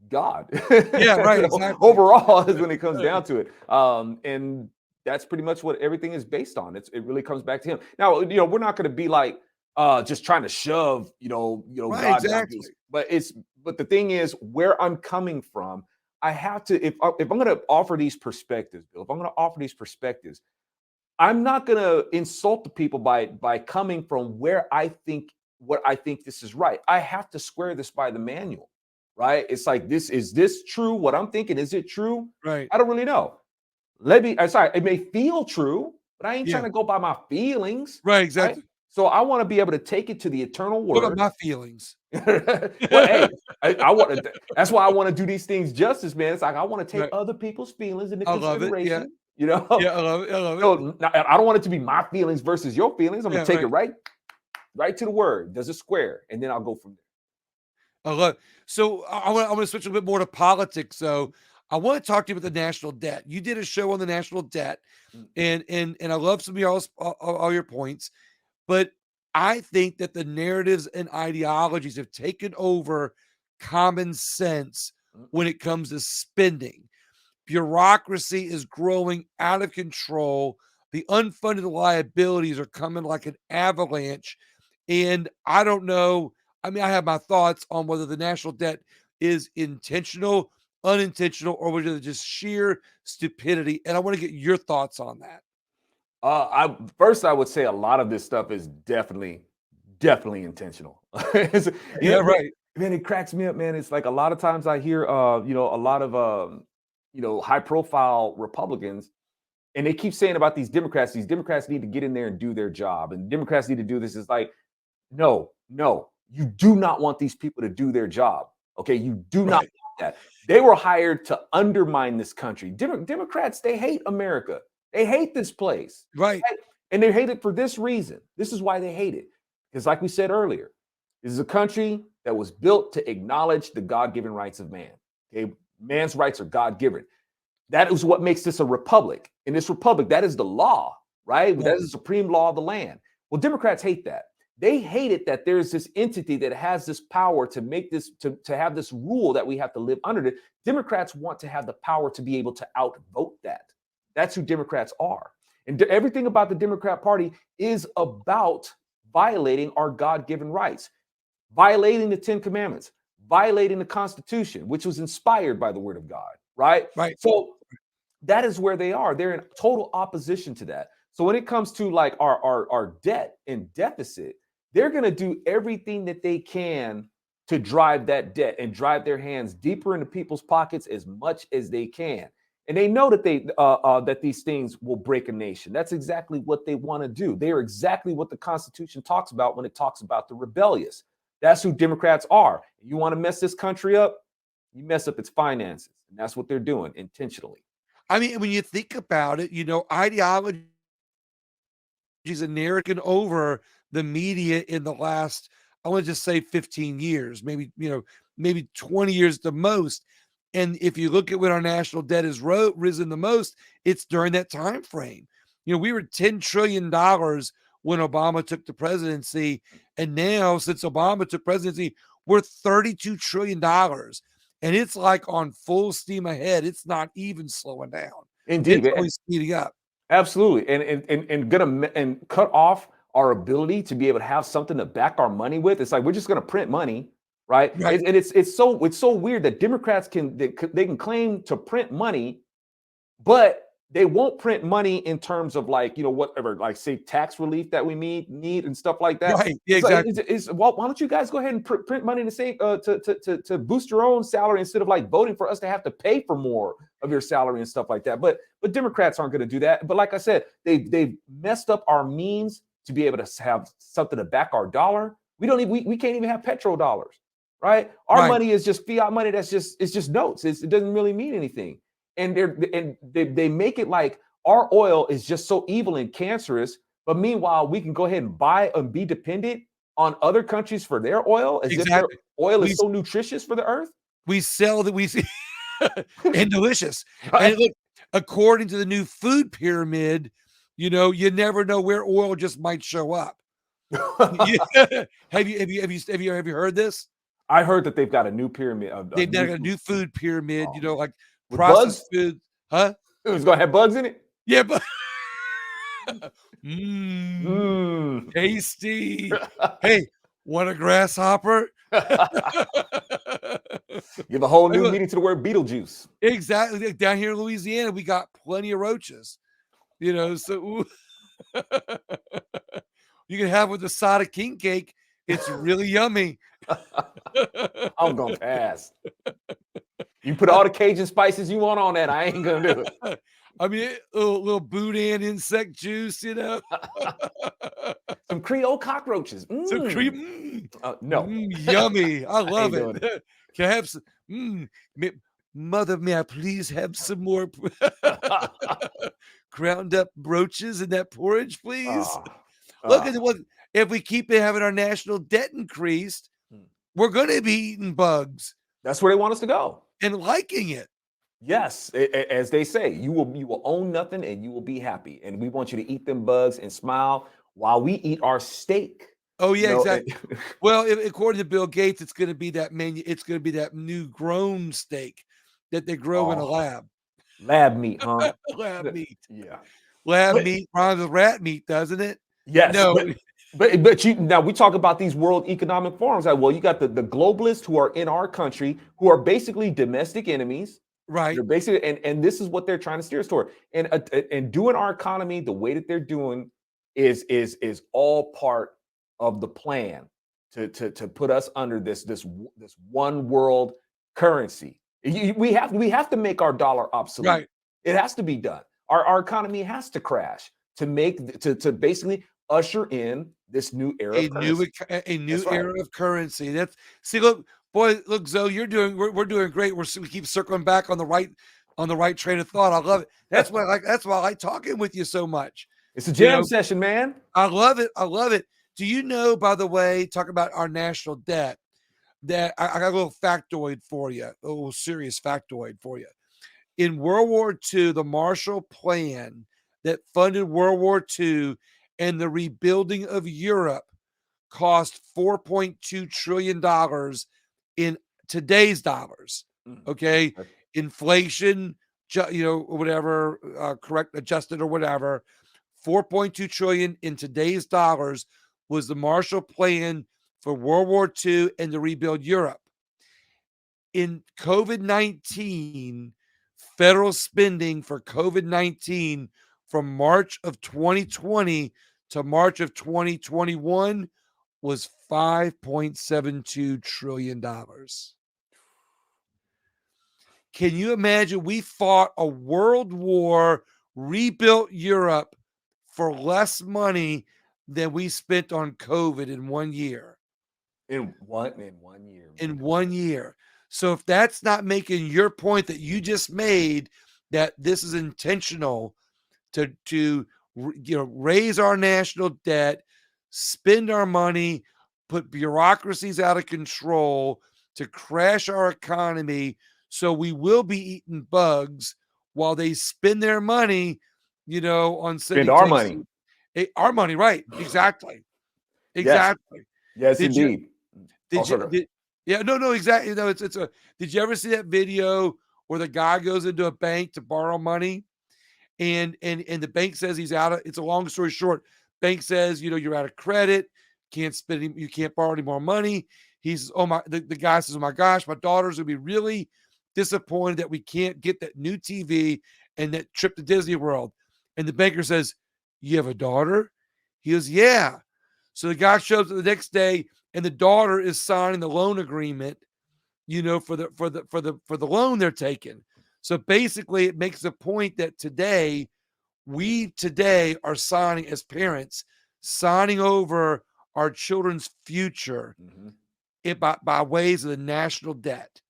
God. Yeah, right, exactly. Overall is when it comes down to it. And that's pretty much what everything is based on. It really comes back to him. Now, we're not going to be like just trying to shove, Right, God down this. exactly. But the thing is, where I'm coming from, I have to if I'm going to offer these perspectives, Bill, if I'm going to offer these perspectives, I'm not going to insult the people by coming from where I think what I think this is right. I have to square this by the manual. right? It's like, is this true? What I'm thinking, is it true? Right. I don't really know. Sorry, it may feel true, but I ain't trying Yeah. to go by my feelings, Right, right? exactly. So I want to be able to take it to the eternal What about word. my feelings? Well, hey, I want to. That's why I want to do these things justice, man. It's like I want to take Right. other people's feelings into I love it. Yeah. consideration. You know, Yeah, I love it. I love it. so I don't want it to be my feelings versus your feelings. I'm gonna Yeah, take it right. right to the word. Does it square? And then I'll go from I love so I wanna switch a bit more to politics, so I wanna talk to you about the national debt. You did a show on the national debt, there. and I love some of y'all's all your points, but I think that the narratives and ideologies have taken over common sense Mm, when it comes to spending. Bureaucracy is growing out of control. The unfunded liabilities are coming like an avalanche. And I don't know. I mean, I have my thoughts on whether the national debt is intentional, unintentional, or whether it's just sheer stupidity. And I want to get your thoughts on that. I would say a lot of this stuff is definitely intentional. It's- Yeah, yeah, right. man, it cracks me up, man. It's like a lot of times I hear, a lot of, high profile Republicans, and they keep saying about these Democrats. These Democrats need to get in there and do their job, and Democrats need to do this. It's like, no, no, you do not want these people to do their job. Okay, you do not Right. want that. They were hired to undermine this country. Democrats, they hate America. They hate this place. Right. Right? And they hate it for this reason. This is why they hate it. Because, like we said earlier, this is a country that was built to acknowledge the God given rights of man. Okay, man's rights are God given. That is what makes this a republic. In this republic, that is the law, right? That Right. is the supreme law of the land. Well, Democrats hate that. They hate it that there's this entity that has this power to make this, to have this rule that we have to live under it. Democrats want to have the power to be able to outvote that. That's who Democrats are. And everything about the Democrat Party is about violating our God given rights, violating the Ten Commandments, violating the Constitution, which was inspired by the Word of God, right? Right. So that is where they are. They're in total opposition to that. So when it comes to like our debt and deficit, they're going to do everything that they can to drive that debt and drive their hands deeper into people's pockets as much as they can. And they know that that these things will break a nation. That's exactly what they want to do. They are exactly what the Constitution talks about when it talks about the rebellious. That's who Democrats are. You want to mess this country up, you mess up its finances. And that's what they're doing intentionally. I mean, when you think about it, ideology she's a narrative over the media in the last, I want to just say 15 years, maybe, maybe 20 years at the most. And if you look at when our national debt has risen the most, it's during that time frame. We were $10 trillion when Obama took the presidency. And now, since Obama took presidency, we're $32 trillion. And it's like on full steam ahead. It's not even slowing down. Indeed, It's man. only speeding up. Absolutely. And gonna and cut off our ability to be able to have something to back our money with. It's like we're just gonna print money, right? Right. And it's so weird that Democrats they can claim to print money, but they won't print money in terms of like, whatever, like say tax relief that we need and stuff like that. Right. Yeah, It's like, exactly. well, why don't you guys go ahead and print money to say to boost your own salary instead of like voting for us to have to pay for more of your salary and stuff like that. But Democrats aren't going to do that. But like I said, they've messed up our means to be able to have something to back our dollar. We can't even have petrodollars, right? Our Right. money is just fiat money. It's just notes. It doesn't really mean anything. And they make it like our oil is just so evil and cancerous. But meanwhile, we can go ahead and buy and be dependent on other countries for their oil as if their Exactly. oil We is so nutritious for the earth. we sell that we see and delicious. Right? And look, according to the new food pyramid, you never know where oil just might show up. Yeah. Have you heard this? I heard that they've got a new pyramid, They've now got a new food pyramid, oh, man. like With processed bugs. food. Huh? It's gonna have bugs in it. Yeah, but mmm, Mm. tasty. Hey, want a grasshopper? Give a whole Hey, new look, meaning to the word Beetlejuice. exactly. Like, down here in Louisiana, we got plenty of roaches. So ooh. You can have with a side of king cake. It's really yummy. I'm gonna pass. You put all the Cajun spices you want on that, I ain't gonna do it. I mean, little boudin insect juice, you know? Some Creole cockroaches. So cream, No, yummy. I I love ain't it. doing it. Can I have some? May, mother, may I please have some more ground up roaches in that porridge, please? Ah, Look at ah. what if we keep having our national debt increased, Mm. we're going to be eating bugs That's where they want us to go. and liking it. Yes, as they say, you will own nothing and you will be happy. And we want you to eat them bugs and smile while we eat our steak. Oh You yeah, know, exactly. Well, according to Bill Gates, it's going to be that menu. It's going to be that new grown steak that they grow in a oh, lab. lab meat, huh? Lab meat. Yeah. Lab But meat rhymes with rat meat, doesn't it? yes, No, but you now we talk about these World Economic Forums. Like, well, you got the globalists who are in our country who are basically domestic enemies. right. They're basically and this is what they're trying to steer us toward. And doing our economy the way that they're doing is all part of the plan to put us under this one world currency. We have to make our dollar obsolete. Right. It has to be done. Our economy has to crash to basically usher in this new era of currency. A new That's right. era of currency. That's see, look, boy, look, Zoe, we're doing great. We keep circling back on the right train of thought. I love it. That's why I like talking with you so much. It's a You jam know, session, man. I love it. I love it. Do you know, by the way, talk about our national debt, that I got a little factoid for you, a little serious factoid for you. In World War II, the Marshall Plan that funded World War II and the rebuilding of Europe cost $4.2 trillion in today's dollars. Mm, Okay. okay. Inflation, whatever, correct, adjusted or whatever. 4.2 trillion in today's dollars was the Marshall Plan for World War II and to rebuild Europe. In COVID-19, federal spending for COVID-19 from March of 2020 to March of 2021 was $5.72 trillion. Can you imagine? We fought a world war, rebuilt Europe for less money than we spent on COVID in 1 year. In 1 year, In man. 1 year. So if that's not making your point that you just made, that this is intentional to raise our national debt, spend our money, put bureaucracies out of control, to crash our economy, so we will be eating bugs while they spend their money, on Spend sending our tanks. money. Our money, right? Exactly, Yes, exactly. yes, Did you? indeed. Did you? Also, Did, yeah, no, no, exactly. No, it's a. Did you ever see that video where the guy goes into a bank to borrow money, and the bank says he's out of, it's a long story short, bank says, you're out of credit, can't spend you can't borrow any more money. He says, oh my, the guy says, oh my gosh, my daughter's gonna be really disappointed that we can't get that new TV and that trip to Disney World. And the banker says, you have a daughter? He goes, yeah. So the guy shows up the next day and the daughter is signing the loan agreement, for the loan they're taking. So basically, it makes a point that we today are signing, as parents, signing over our children's future, mhm. by ways of the national debt,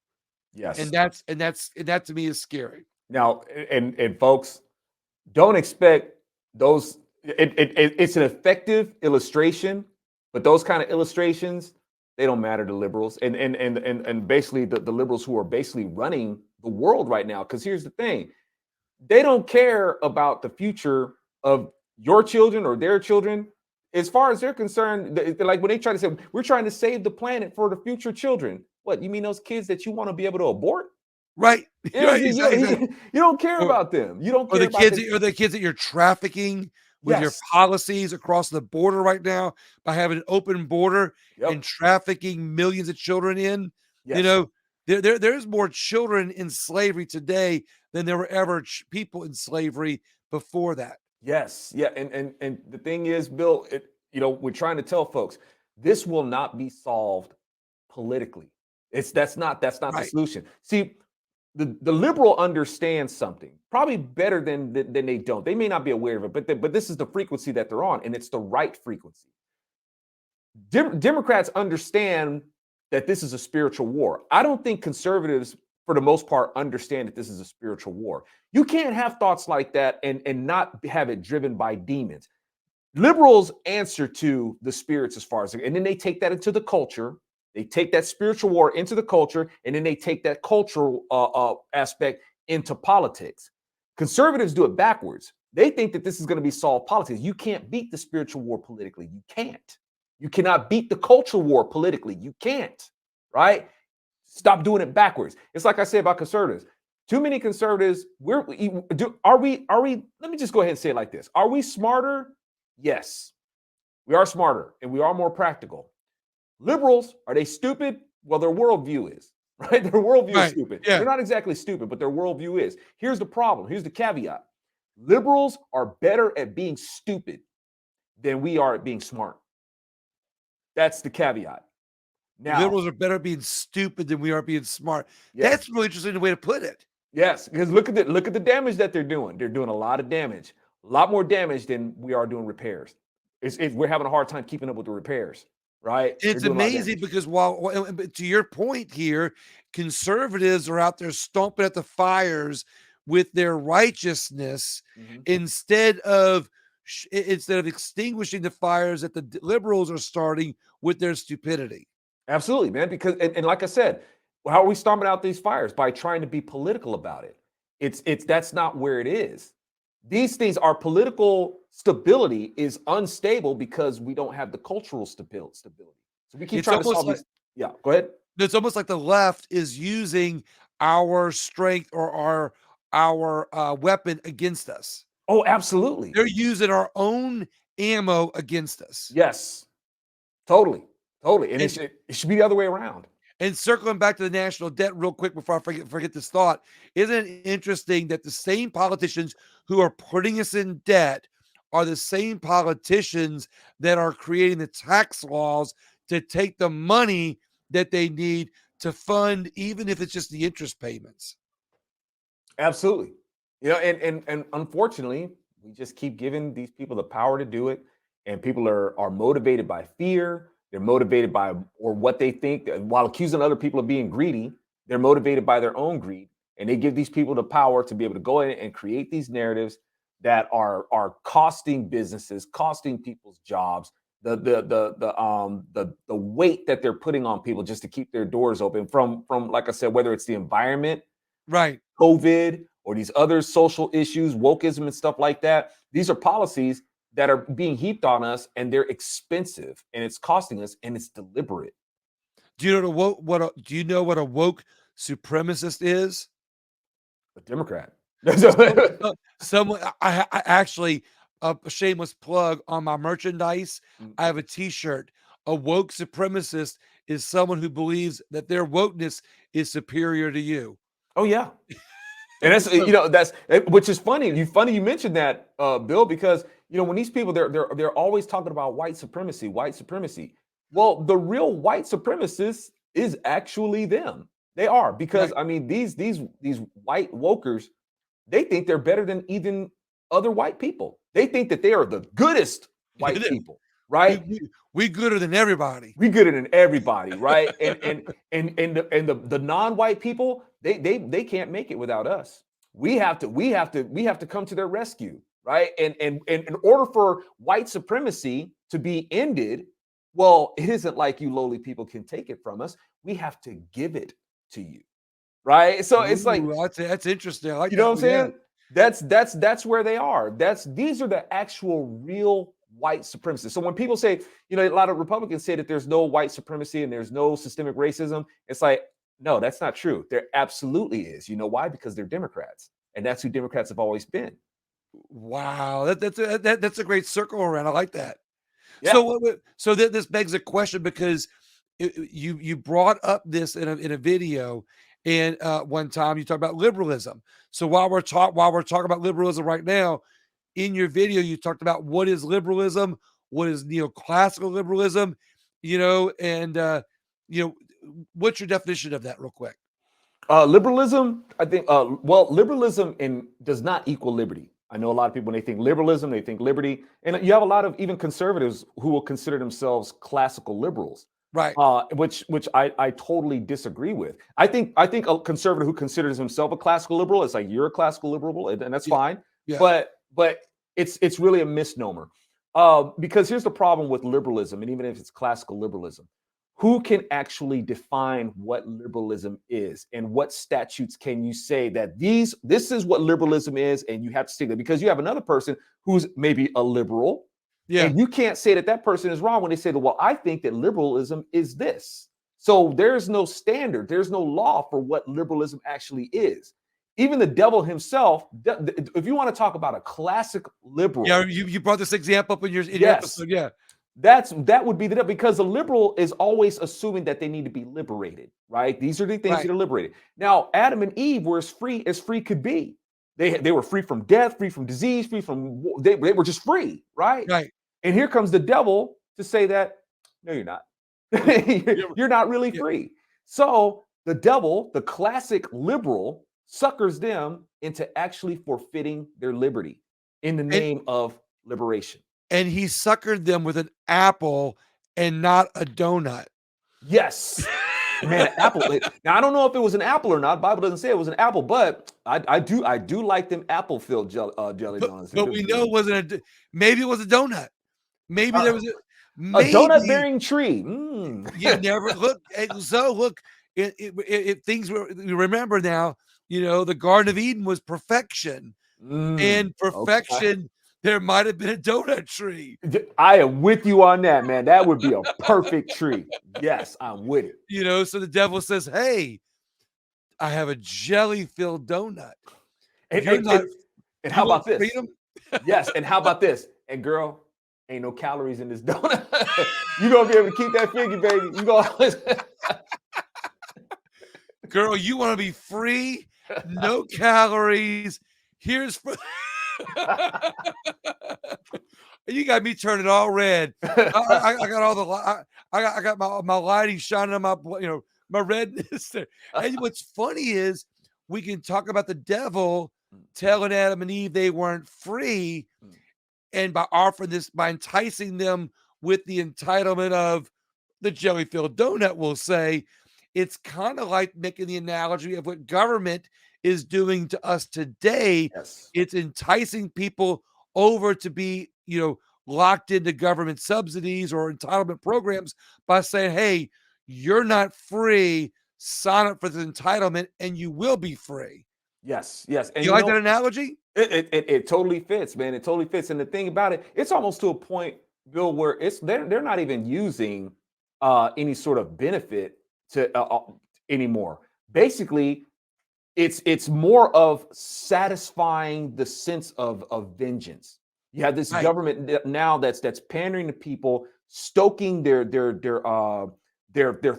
and Yes. that to me is scary. Now, and folks, don't expect those. It's an effective illustration, but those kind of illustrations, they don't matter to liberals and basically the liberals who are basically running the world right now. Because here's the thing: they don't care about the future of your children or their children. As far as they're concerned, like when they try to say we're trying to save the planet for the future children. What you mean those kids that you want to be able to abort? Right, You know, right, exactly. you don't care Or, about them. You don't or care the about kids, the that you're trafficking with your yes. policies across the border right now by having an open border and Yep. trafficking millions of children in. You Yes. know, there's more children in slavery today than there were ever people in slavery before that. Yes. Yeah. And the thing is, Bill, we're trying to tell folks this will not be solved politically. That's not the Right. solution. See, the liberal understands something probably better than they don't. They may not be aware of it, but this is the frequency that they're on, and it's the right frequency. Democrats understand that this is a spiritual war. I don't think conservatives, for the most part, understand that this is a spiritual war. You can't have thoughts like that and not have it driven by demons. Liberals answer to the spirits as far as, and then they take that into the culture. They take that spiritual war into the culture, and then they take that cultural aspect into politics. Conservatives do it backwards. They think that this is going to be solved politics. You can't beat the spiritual war politically. You can't. You cannot beat the cultural war politically. You can't, right? Stop doing it backwards. It's like I say about conservatives. Too many conservatives, are we, let me just go ahead and say it like this. Are we smarter? Yes, we are smarter and we are more practical. Liberals, are they stupid? Well, their worldview is, right? Their worldview is Right. stupid. Yeah. They're not exactly stupid, but their worldview is. Here's the problem. Here's the caveat. Liberals are better at being stupid than we are at being smart. That's the caveat. Now, Liberals are better being stupid than we are being smart. yes, That's a really interesting way to put it. yes, because look at the damage that they're doing. They're doing a lot of damage, a lot more damage than we are doing repairs. We're having a hard time keeping up with the repairs, right? They're It's doing a lot of amazing damage. because but to your point here, conservatives are out there stomping at the fires with their righteousness Mhm. instead of extinguishing the fires that the liberals are starting with their stupidity. Absolutely, man. Because and like I said, how are we stomping out these fires? By trying to be political about it. It's that's not where it is. These things, our political stability is unstable because we don't have the cultural stability. So we keep It's trying to almost solve like these. Yeah, go ahead. it's almost like the left is using our strength or our weapon against us. Oh, absolutely. They're using our own ammo against us. Yes, totally, totally. And And it should be the other way around. And circling back to the national debt real quick before I forget this thought, isn't it interesting that the same politicians who are putting us in debt are the same politicians that are creating the tax laws to take the money that they need to fund, even if it's just the interest payments? Absolutely. You know, and unfortunately, we just keep giving these people the power to do it, and people are motivated by fear. They're motivated by or what they think. While accusing other people of being greedy, they're motivated by their own greed, and they give these people the power to be able to go in and create these narratives that are costing businesses, costing people's jobs. The weight that they're putting on people just to keep their doors open from like I said, whether it's the environment, Right. COVID, or these other social issues, wokeism and stuff like that. These are policies that are being heaped on us, and they're expensive, and it's costing us, and it's deliberate. Do you know do you know what a woke supremacist is? A Democrat. Someone I actually a shameless plug on my merchandise. Mm. I have a T-shirt. A woke supremacist is someone who believes that their wokeness is superior to you. Oh yeah, and that's So that's which is funny. You mentioned that, Bill, because when these people they're always talking about white supremacy, white supremacy. Well, the real white supremacists is actually them. They are because right. I mean these white wokers, they think they're better than even other white people. They think that they are the goodest white people, We, right? we we gooder than everybody. We good than everybody, right? And the non-white people, they can't make it without us. We have to come to their rescue, right? And in order for white supremacy to be ended, well, it isn't like you lowly people can take it from us. We have to give it to you, right? So it's like, Ooh, that's interesting. I like you know that what I'm one. Yeah. saying? That's where they are. These are the actual real white supremacists. So when people say, a lot of Republicans say that there's no white supremacy and there's no systemic racism, it's like, no, that's not true. There absolutely is. You know why? Because they're Democrats, and that's who Democrats have always been. Wow, that's a great circle around. I like that. Yeah. So this begs a question because you brought up this in a video, and one time you talked about liberalism. So while we're talking about liberalism right now, in your video you talked about what is liberalism, what is neoclassical liberalism, and you know what's your definition of that real quick? Liberalism, I think, well, liberalism does not equal liberty. I know a lot of people, when they think liberalism, they think liberty. And you have a lot of even conservatives who will consider themselves classical liberals, Right. which I totally disagree with. I think a conservative who considers himself a classical liberal, it's like you're a classical liberal, and that's Yeah. fine. Yeah. But it's really a misnomer. Because here's the problem with liberalism, and even if it's classical liberalism, who can actually define what liberalism is, and what statutes can you say that this is what liberalism is, and you have to stick that, because you have another person who's maybe a liberal, Yeah. and you can't say that that person is wrong when they say that, well, I think that liberalism is this. So there's no standard, there's no law for what liberalism actually is. Even the devil himself, if you want to talk about a classic liberal, Yeah. You brought this example up in your yes, episode. Yeah. that would be the, because the liberal is always assuming that they need to be liberated, right? These are the things Right. that are liberated. Now, Adam and Eve were as free could be. They were free from death, free from disease, free from they were just free, right? Right. And here comes the devil to say that no, you're not. Yeah. You're not really Yeah. free. So the devil, the classic liberal, suckers them into actually forfeiting their liberty in the And name of liberation. and he suckered them with an apple and not a donut. Yes. Man, apple. Now I don't know if it was an apple or not. Bible doesn't say it was an apple, but I do like them apple filled jelly donuts. But we know it wasn't maybe it was a donut. Maybe there Uh, was a donut maybe bearing tree. you never look. So look, it things you remember now. The Garden of Eden was perfection, and Okay. perfection. There might have been a donut tree. I am with you on that, man. That would be a perfect tree. Yes, I'm with it. So the devil says, "Hey, I have a jelly-filled donut. And, You're and, not. and, and how You want about this? freedom?" Yes, and how about this? And girl, ain't no calories in this donut. You gonna be able to keep that figure, baby. You gonna Girl, you want to be free, no calories. Here's for you got me turning all red. I got all the I got my lighting shining on my redness there. And what's funny is we can talk about the devil telling Adam and Eve they weren't free, and by enticing them with the entitlement of the jelly-filled donut, we'll say, it's kind of like making the analogy of what government is doing to us today. Yes. It's enticing people over to be, locked into government subsidies or entitlement programs by saying, hey, you're not free. Sign up for the entitlement and you will be free. Yes, yes. And You like that analogy? it totally fits, man. It totally fits. And the thing about it, it's almost to a point, Bill, where they're not even using any sort of benefit to anymore. Basically, it's more of satisfying the sense of vengeance. You have this Right. government now that's pandering to people, stoking their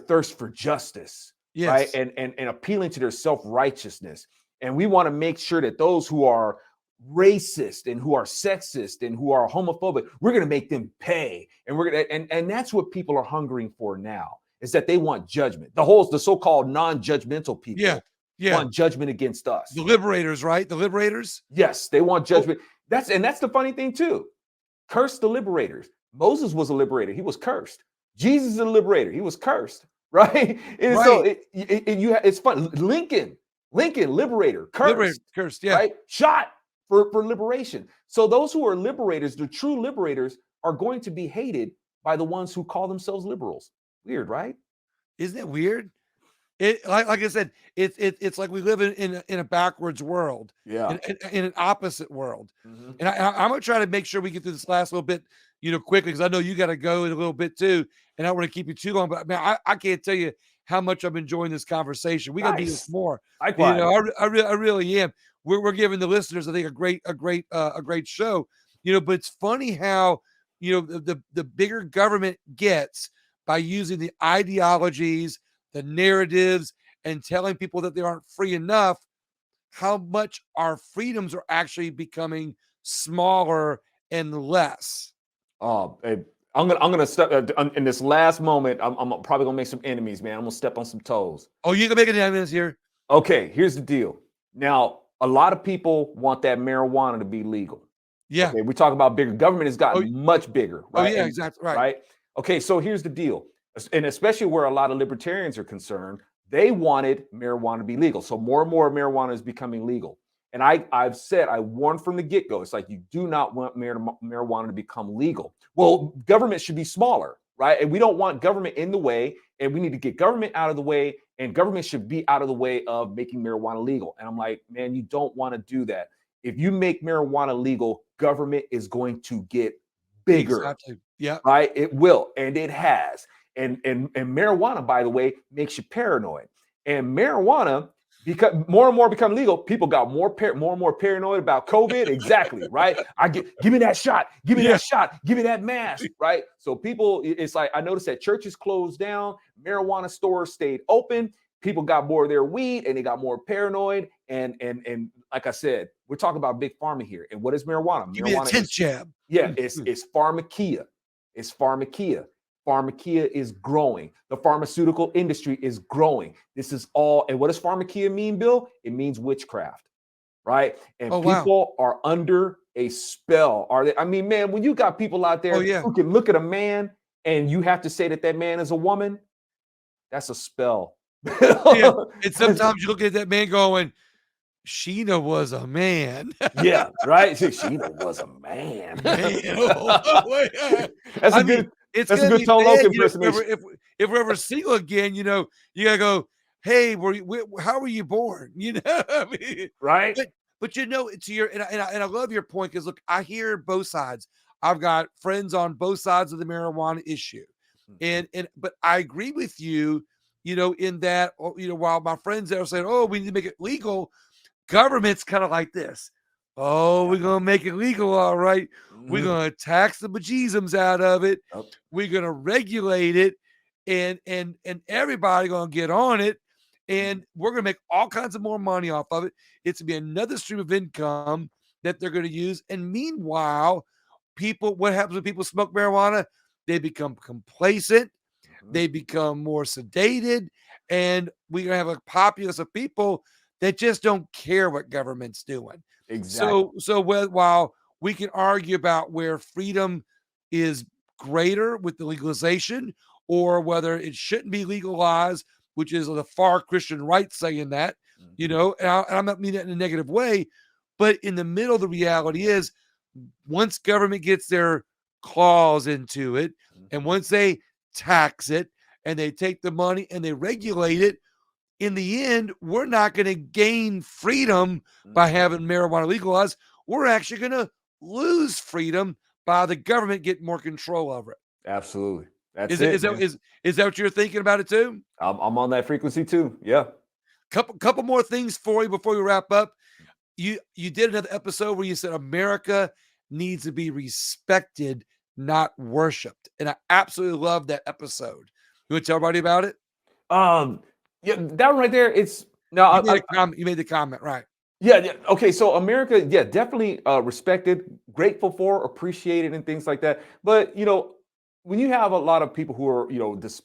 thirst for justice, right? Yes. And appealing to their self-righteousness. And we want to make sure that those who are racist and who are sexist and who are homophobic, we're going to make them pay. And we're going to and that's what people are hungering for now, is that they want judgment. The so-called non-judgmental people Yeah. Yeah. want judgment against us. The liberators, right? The liberators. Yes, they want judgment. That's the funny thing too. Curse the liberators. Moses was a liberator. He was cursed. Jesus is a liberator. He was cursed, right? And so Right. it's fun. Lincoln, liberator, Liberator, cursed, cursed. Yeah. right? Shot for liberation. So those who are liberators, the true liberators, are going to be hated by the ones who call themselves liberals. Weird, right? Isn't it weird? It like I said, it's like we live in a backwards world, Yeah. in an opposite world. Mhm. And I'm gonna try to make sure we get through this last little bit, quickly, because I know you got to go in a little bit too, and I don't want to keep you too long. But man, I can't tell you how much I'm enjoying this conversation. We got to do this Nice. more. Likewise. I really am. We're giving the listeners, I think, a great show. But it's funny how the bigger government gets by using the ideologies, the narratives, and telling people that they aren't free enough, how much our freedoms are actually becoming smaller and less. Oh, I'm gonna step in this last moment. I'm probably gonna make some enemies, man. I'm gonna step on some toes. Oh, you can make it evidence here. Okay, here's the deal. Now, a lot of people want that marijuana to be legal. Yeah. Okay, we talk about bigger. Government has Oh, gotten much bigger, oh right? yeah, And exactly. Right. right. Okay, so here's the deal, and especially where a lot of libertarians are concerned, they wanted marijuana to be legal. So more and more marijuana is becoming legal. And I've said, I warned from the get-go, it's like you do not want marijuana to become legal. Well, government should be smaller, right? And we don't want government in the way, and we need to get government out of the way, and government should be out of the way of making marijuana legal. And I'm like, man, you don't want to do that. If you make marijuana legal, government is going to get bigger, Exactly. Yeah. right? It will, and it has. And marijuana, by the way, makes you paranoid. And marijuana, because more and more become legal, people got more and more paranoid about COVID. Exactly, right? Give me that shot, give me Yeah. that shot, give me that mask, right? So people, it's like I noticed that churches closed down, marijuana stores stayed open. People got more of their weed and they got more paranoid. And like I said, we're talking about big pharma here. And what is marijuana? Give me a Marijuana tent is jab. yeah, it's pharmakia. It's pharmakia. Pharmakia is growing. The pharmaceutical industry is growing. This is all. And what does pharmakia mean, Bill? It means witchcraft, right? And Oh wow. people are under a spell. Are they? I mean, man, when you got people out Oh there yeah. who can look at a man and you have to say that that man is a woman, that's a spell. Yeah. And sometimes you look at that man going, Sheena was a man. Yeah, right. Sheena was a man. Man. Oh, That's a I mean, good. it's That's a gonna good be Tone Loc bad, you know, impersonation. if we're ever single again, you know, you gotta go, hey, how were you born? You know, I mean, Right? but you know, to your and I love your point because look, I hear both sides. I've got friends on both sides of the marijuana issue. And but I agree with you, you know, in that you know, while my friends are saying, oh, we need to make it legal, government's kind of like this. Oh, we're gonna make it legal, all right. We're Mhm. gonna tax the bejesus out of it. Yep. We're gonna regulate it, and everybody gonna get on it, and we're gonna make all kinds of more money off of it. It's gonna be another stream of income that they're gonna use. And meanwhile, people, what happens when people smoke marijuana? They become complacent, Mhm. they become more sedated, and we're gonna have a populace of people that just don't care what government's doing. Exactly. So while we can argue about where freedom is greater with the legalization or whether it shouldn't be legalized, which is the far Christian right saying that, you Mhm. know, and I'm not meaning that in a negative way, but in the middle, the reality is once government gets their claws into it, and Mhm. once they tax it and they take the money and they regulate it, in the end, we're not going to gain freedom by Mhm. having marijuana legalized. We're actually going to lose freedom by the government getting more control over it. Absolutely. That's Is it it, man. is that what you're thinking about it too? I'm on that frequency too. Yeah. Couple more things for you before we wrap up. You did another episode where you said America needs to be respected, not worshipped, and I absolutely love that episode. You want to tell everybody about it? Um. Yeah. That one right there. It's no. You made a comment. You made the comment, right? Yeah. Yeah. Okay. So America. Yeah. Definitely. Respected, grateful for, appreciated, and things like that. But when you have a lot of people who are this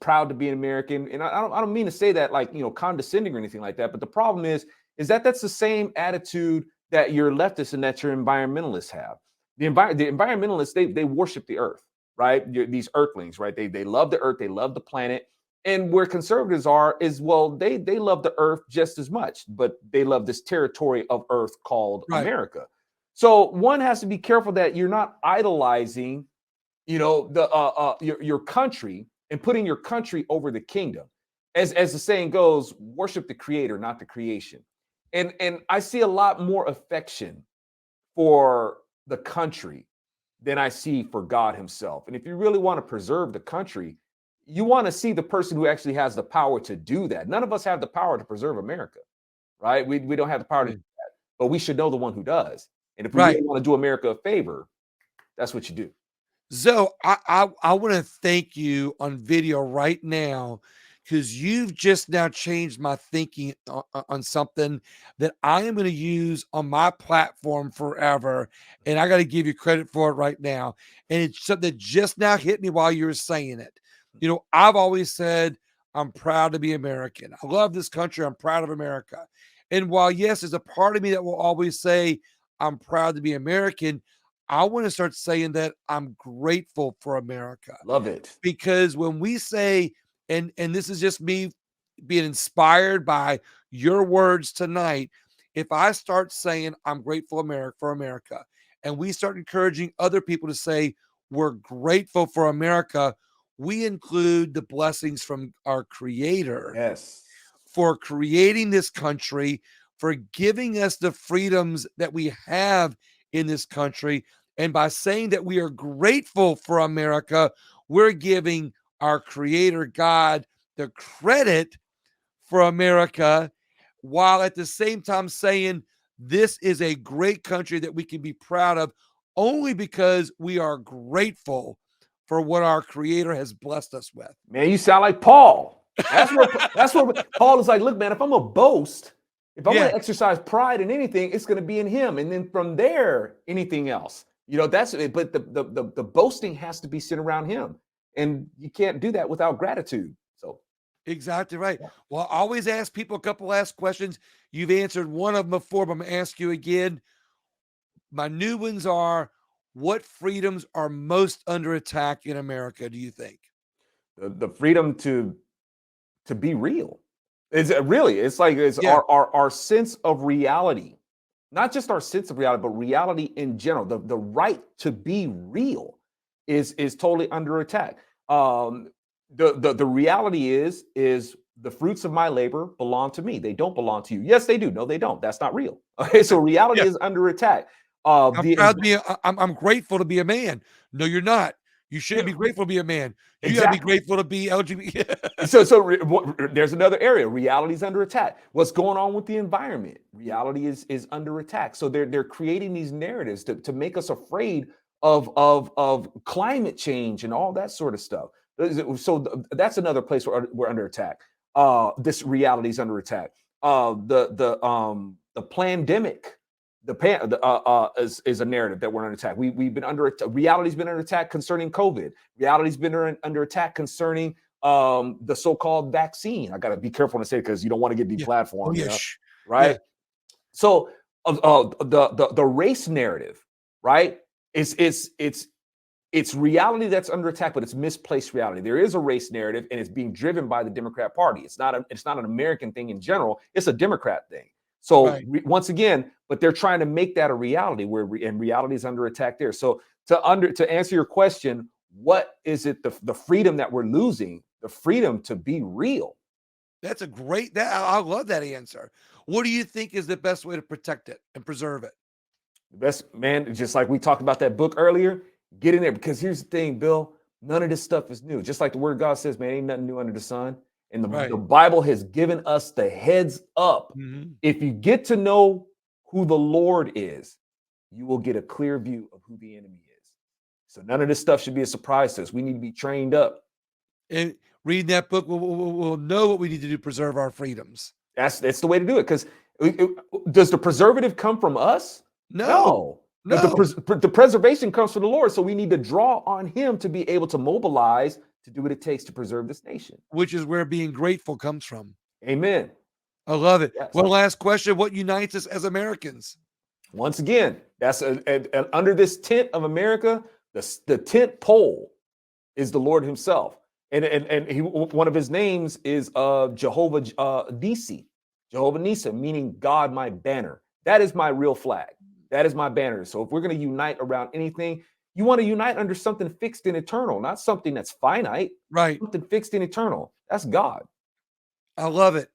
proud to be an American, and I don't mean to say that like condescending or anything like that. But the problem is that that's the same attitude that your leftists and that your environmentalists have. The environmentalists they worship the earth, right? These earthlings, right? They love the earth, they love the planet. And where conservatives are is well, they love the earth just as much, but they love this territory of earth called Right. America. So one has to be careful that you're not idolizing, your country and putting your country over the kingdom. As the saying goes, worship the creator, not the creation. And I see a lot more affection for the country than I see for God himself. And if you really want to preserve the country, you want to see the person who actually has the power to do that. None of us have the power to preserve America, right? We don't have the power to do Right. that, but we should know the one who does. And if we Right. really want to do America a favor, that's what you do. So I want to thank you on video right now. because you've just now changed my thinking on something that I am going to use on my platform forever. And I got to give you credit for it right now. And it's something that just now hit me while you were saying it. You know, I've always said, I'm proud to be American. I love this country. I'm proud of America. And while, yes, there's a part of me that will always say, I'm proud to be American, I want to start saying that I'm grateful for America. Love it. Because when we say, and this is just me being inspired by your words tonight, if I start saying I'm grateful for America, and we start encouraging other people to say we're grateful for America, we include the blessings from our Creator Yes. for creating this country, for giving us the freedoms that we have in this country. And by saying that we are grateful for America, we're giving our Creator God the credit for America, while at the same time saying this is a great country that we can be proud of only because we are grateful for what our Creator has blessed us with. Man, you sound like Paul. That's where Paul is like, look, man, if I'm a boast, if I'm going to exercise pride in anything, it's going to be in him. And then from there, anything else. You know, that's it. But the boasting has to be centered around him. And you can't do that without gratitude. So exactly right. Well, I always ask people a couple last questions. You've answered one of them before, but I'm going to ask you again. My new ones are, what freedoms are most under attack in America, do you think? the freedom to be real. It's really, it's like it's our sense of reality, not just our sense of reality, but reality in general. The right to be real is totally under attack. The reality is the fruits of my labor belong to me. They don't belong to you. Yes, they do. No, they don't. That's not real. Okay, so reality is under attack. I'm proud to be. I'm grateful to be a man. No, you're not. You shouldn't be grateful to be a man. You got to be grateful to be LGBT. So there's another area. Reality is under attack. What's going on with the environment? Reality is under attack. So they're creating these narratives to make us afraid of climate change and all that sort of stuff. So that's another place where we're under attack. This reality is under attack. The pandemic. Is a narrative that we're under attack. We've been under reality's been under attack concerning COVID. Reality's been under attack concerning the so-called vaccine. I got to be careful to say it because you don't want to get deplatformed, right? Yeah. So the race narrative, right? It's reality that's under attack, but it's misplaced reality. There is a race narrative, and it's being driven by the Democrat Party. It's not an American thing in general. It's a Democrat thing. So once again, but they're trying to make that a reality and reality is under attack there. So to answer your question, what is it, the freedom that we're losing, the freedom to be real? That's a great, I love that answer. What do you think is the best way to protect it and preserve it? The best, man, just like we talked about that book earlier, get in there, because here's the thing, Bill, none of this stuff is new. Just like the word of God says, man, ain't nothing new under the sun. And the Bible has given us the heads up. Mm-hmm. If you get to know who the Lord is, you will get a clear view of who the enemy is. So none of this stuff should be a surprise to us. We need to be trained up. And reading that book, we'll know what we need to do to preserve our freedoms. That's the way to do it. Because does the preservative come from us? No. The preservation comes from the Lord. So we need to draw on him to be able to mobilize to do what it takes to preserve this nation. Which is where being grateful comes from. Amen. I love it. Yes. One last question. What unites us as Americans? Once again, that's under this tent of America, the tent pole is the Lord himself. And one of his names is Jehovah Nisi, Jehovah Nisi, meaning God, my banner. That is my real flag. That is my banner. So if we're going to unite around anything, you want to unite under something fixed and eternal, not something that's finite. Right. Something fixed and eternal. That's God. I love it.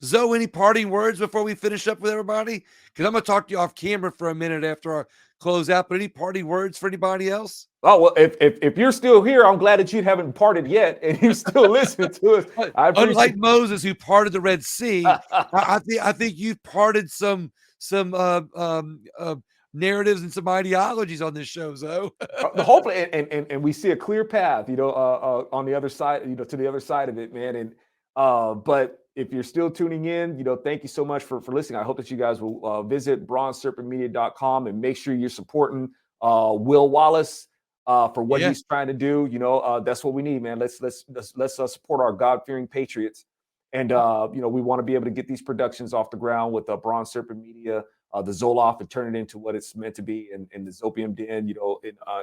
Zoe, any parting words before we finish up with everybody? Because I'm going to talk to you off camera for a minute after our close out, but any parting words for anybody else? Oh, well, if you're still here, I'm glad that you haven't parted yet and you still listen to us. Unlike Moses, who parted the Red Sea, I think you've parted some narratives and some ideologies on this show, Zoe. Hopefully, and we see a clear path, on the other side, to the other side of it, man. And But if you're still tuning in, thank you so much for listening. I hope that you guys will visit bronzeserpentmedia.com and make sure you're supporting Will Wallace for what Yeah. he's trying to do. That's what we need, man. Let's support our God-fearing patriots. And we want to be able to get these productions off the ground with Bronze Serpent Media, the Zoloft, and turn it into what it's meant to be, and the Zopium Den,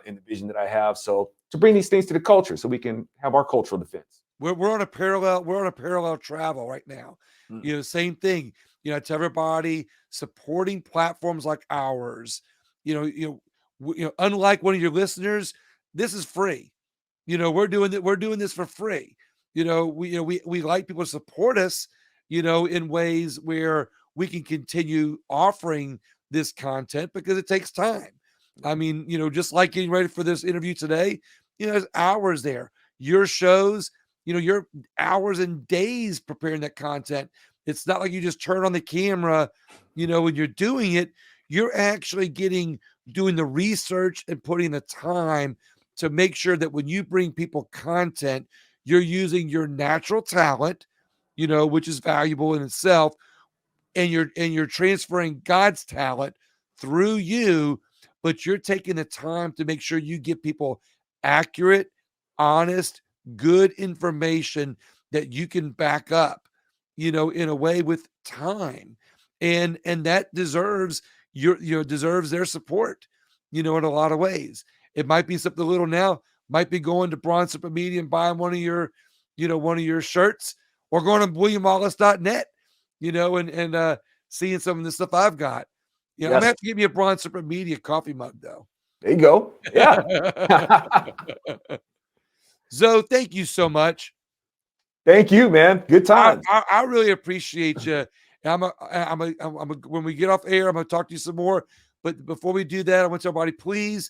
in the vision that I have. So to bring these things to the culture, so we can have our cultural defense. We're on a parallel travel right now. Mm. Same thing. To everybody supporting platforms like ours. Unlike one of your listeners, this is free. We're doing that. We're doing this for free. We like people to support us. In ways where we can continue offering this content because it takes time. I mean, just like getting ready for this interview today, there's hours there. Your shows, you're hours and days preparing that content. It's not like you just turn on the camera, when you're doing it, you're actually doing the research and putting the time to make sure that when you bring people content, you're using your natural talent, which is valuable in itself, and you're transferring God's talent through you, but you're taking the time to make sure you give people accurate, honest, good information that you can back up, in a way with time. And that deserves deserves their support, in a lot of ways. It might be something little now, might be going to Bronze Super Media and buying one of your shirts, or going to williamwallace.net, and seeing some of the stuff I've got. I'm gonna Yes. have to give me a Bronze Super Media coffee mug though. There you go. Yeah. Zoe, thank you so much. Thank you, man. Good I, times. I, I really appreciate you. When we get off air, I'm gonna talk to you some more. But before we do that, I want everybody, please,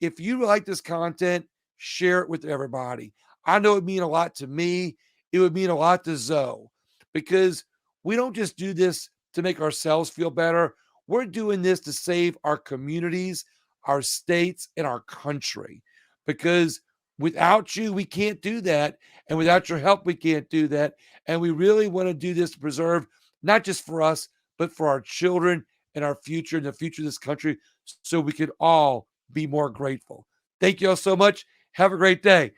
if you like this content, share it with everybody. I know it mean a lot to me. It would mean a lot to Zoe, because we don't just do this to make ourselves feel better. We're doing this to save our communities, our states, and our country. Because without you, we can't do that. And without your help, we can't do that. And we really want to do this to preserve, not just for us, but for our children and our future and the future of this country, so we could all be more grateful. Thank you all so much. Have a great day.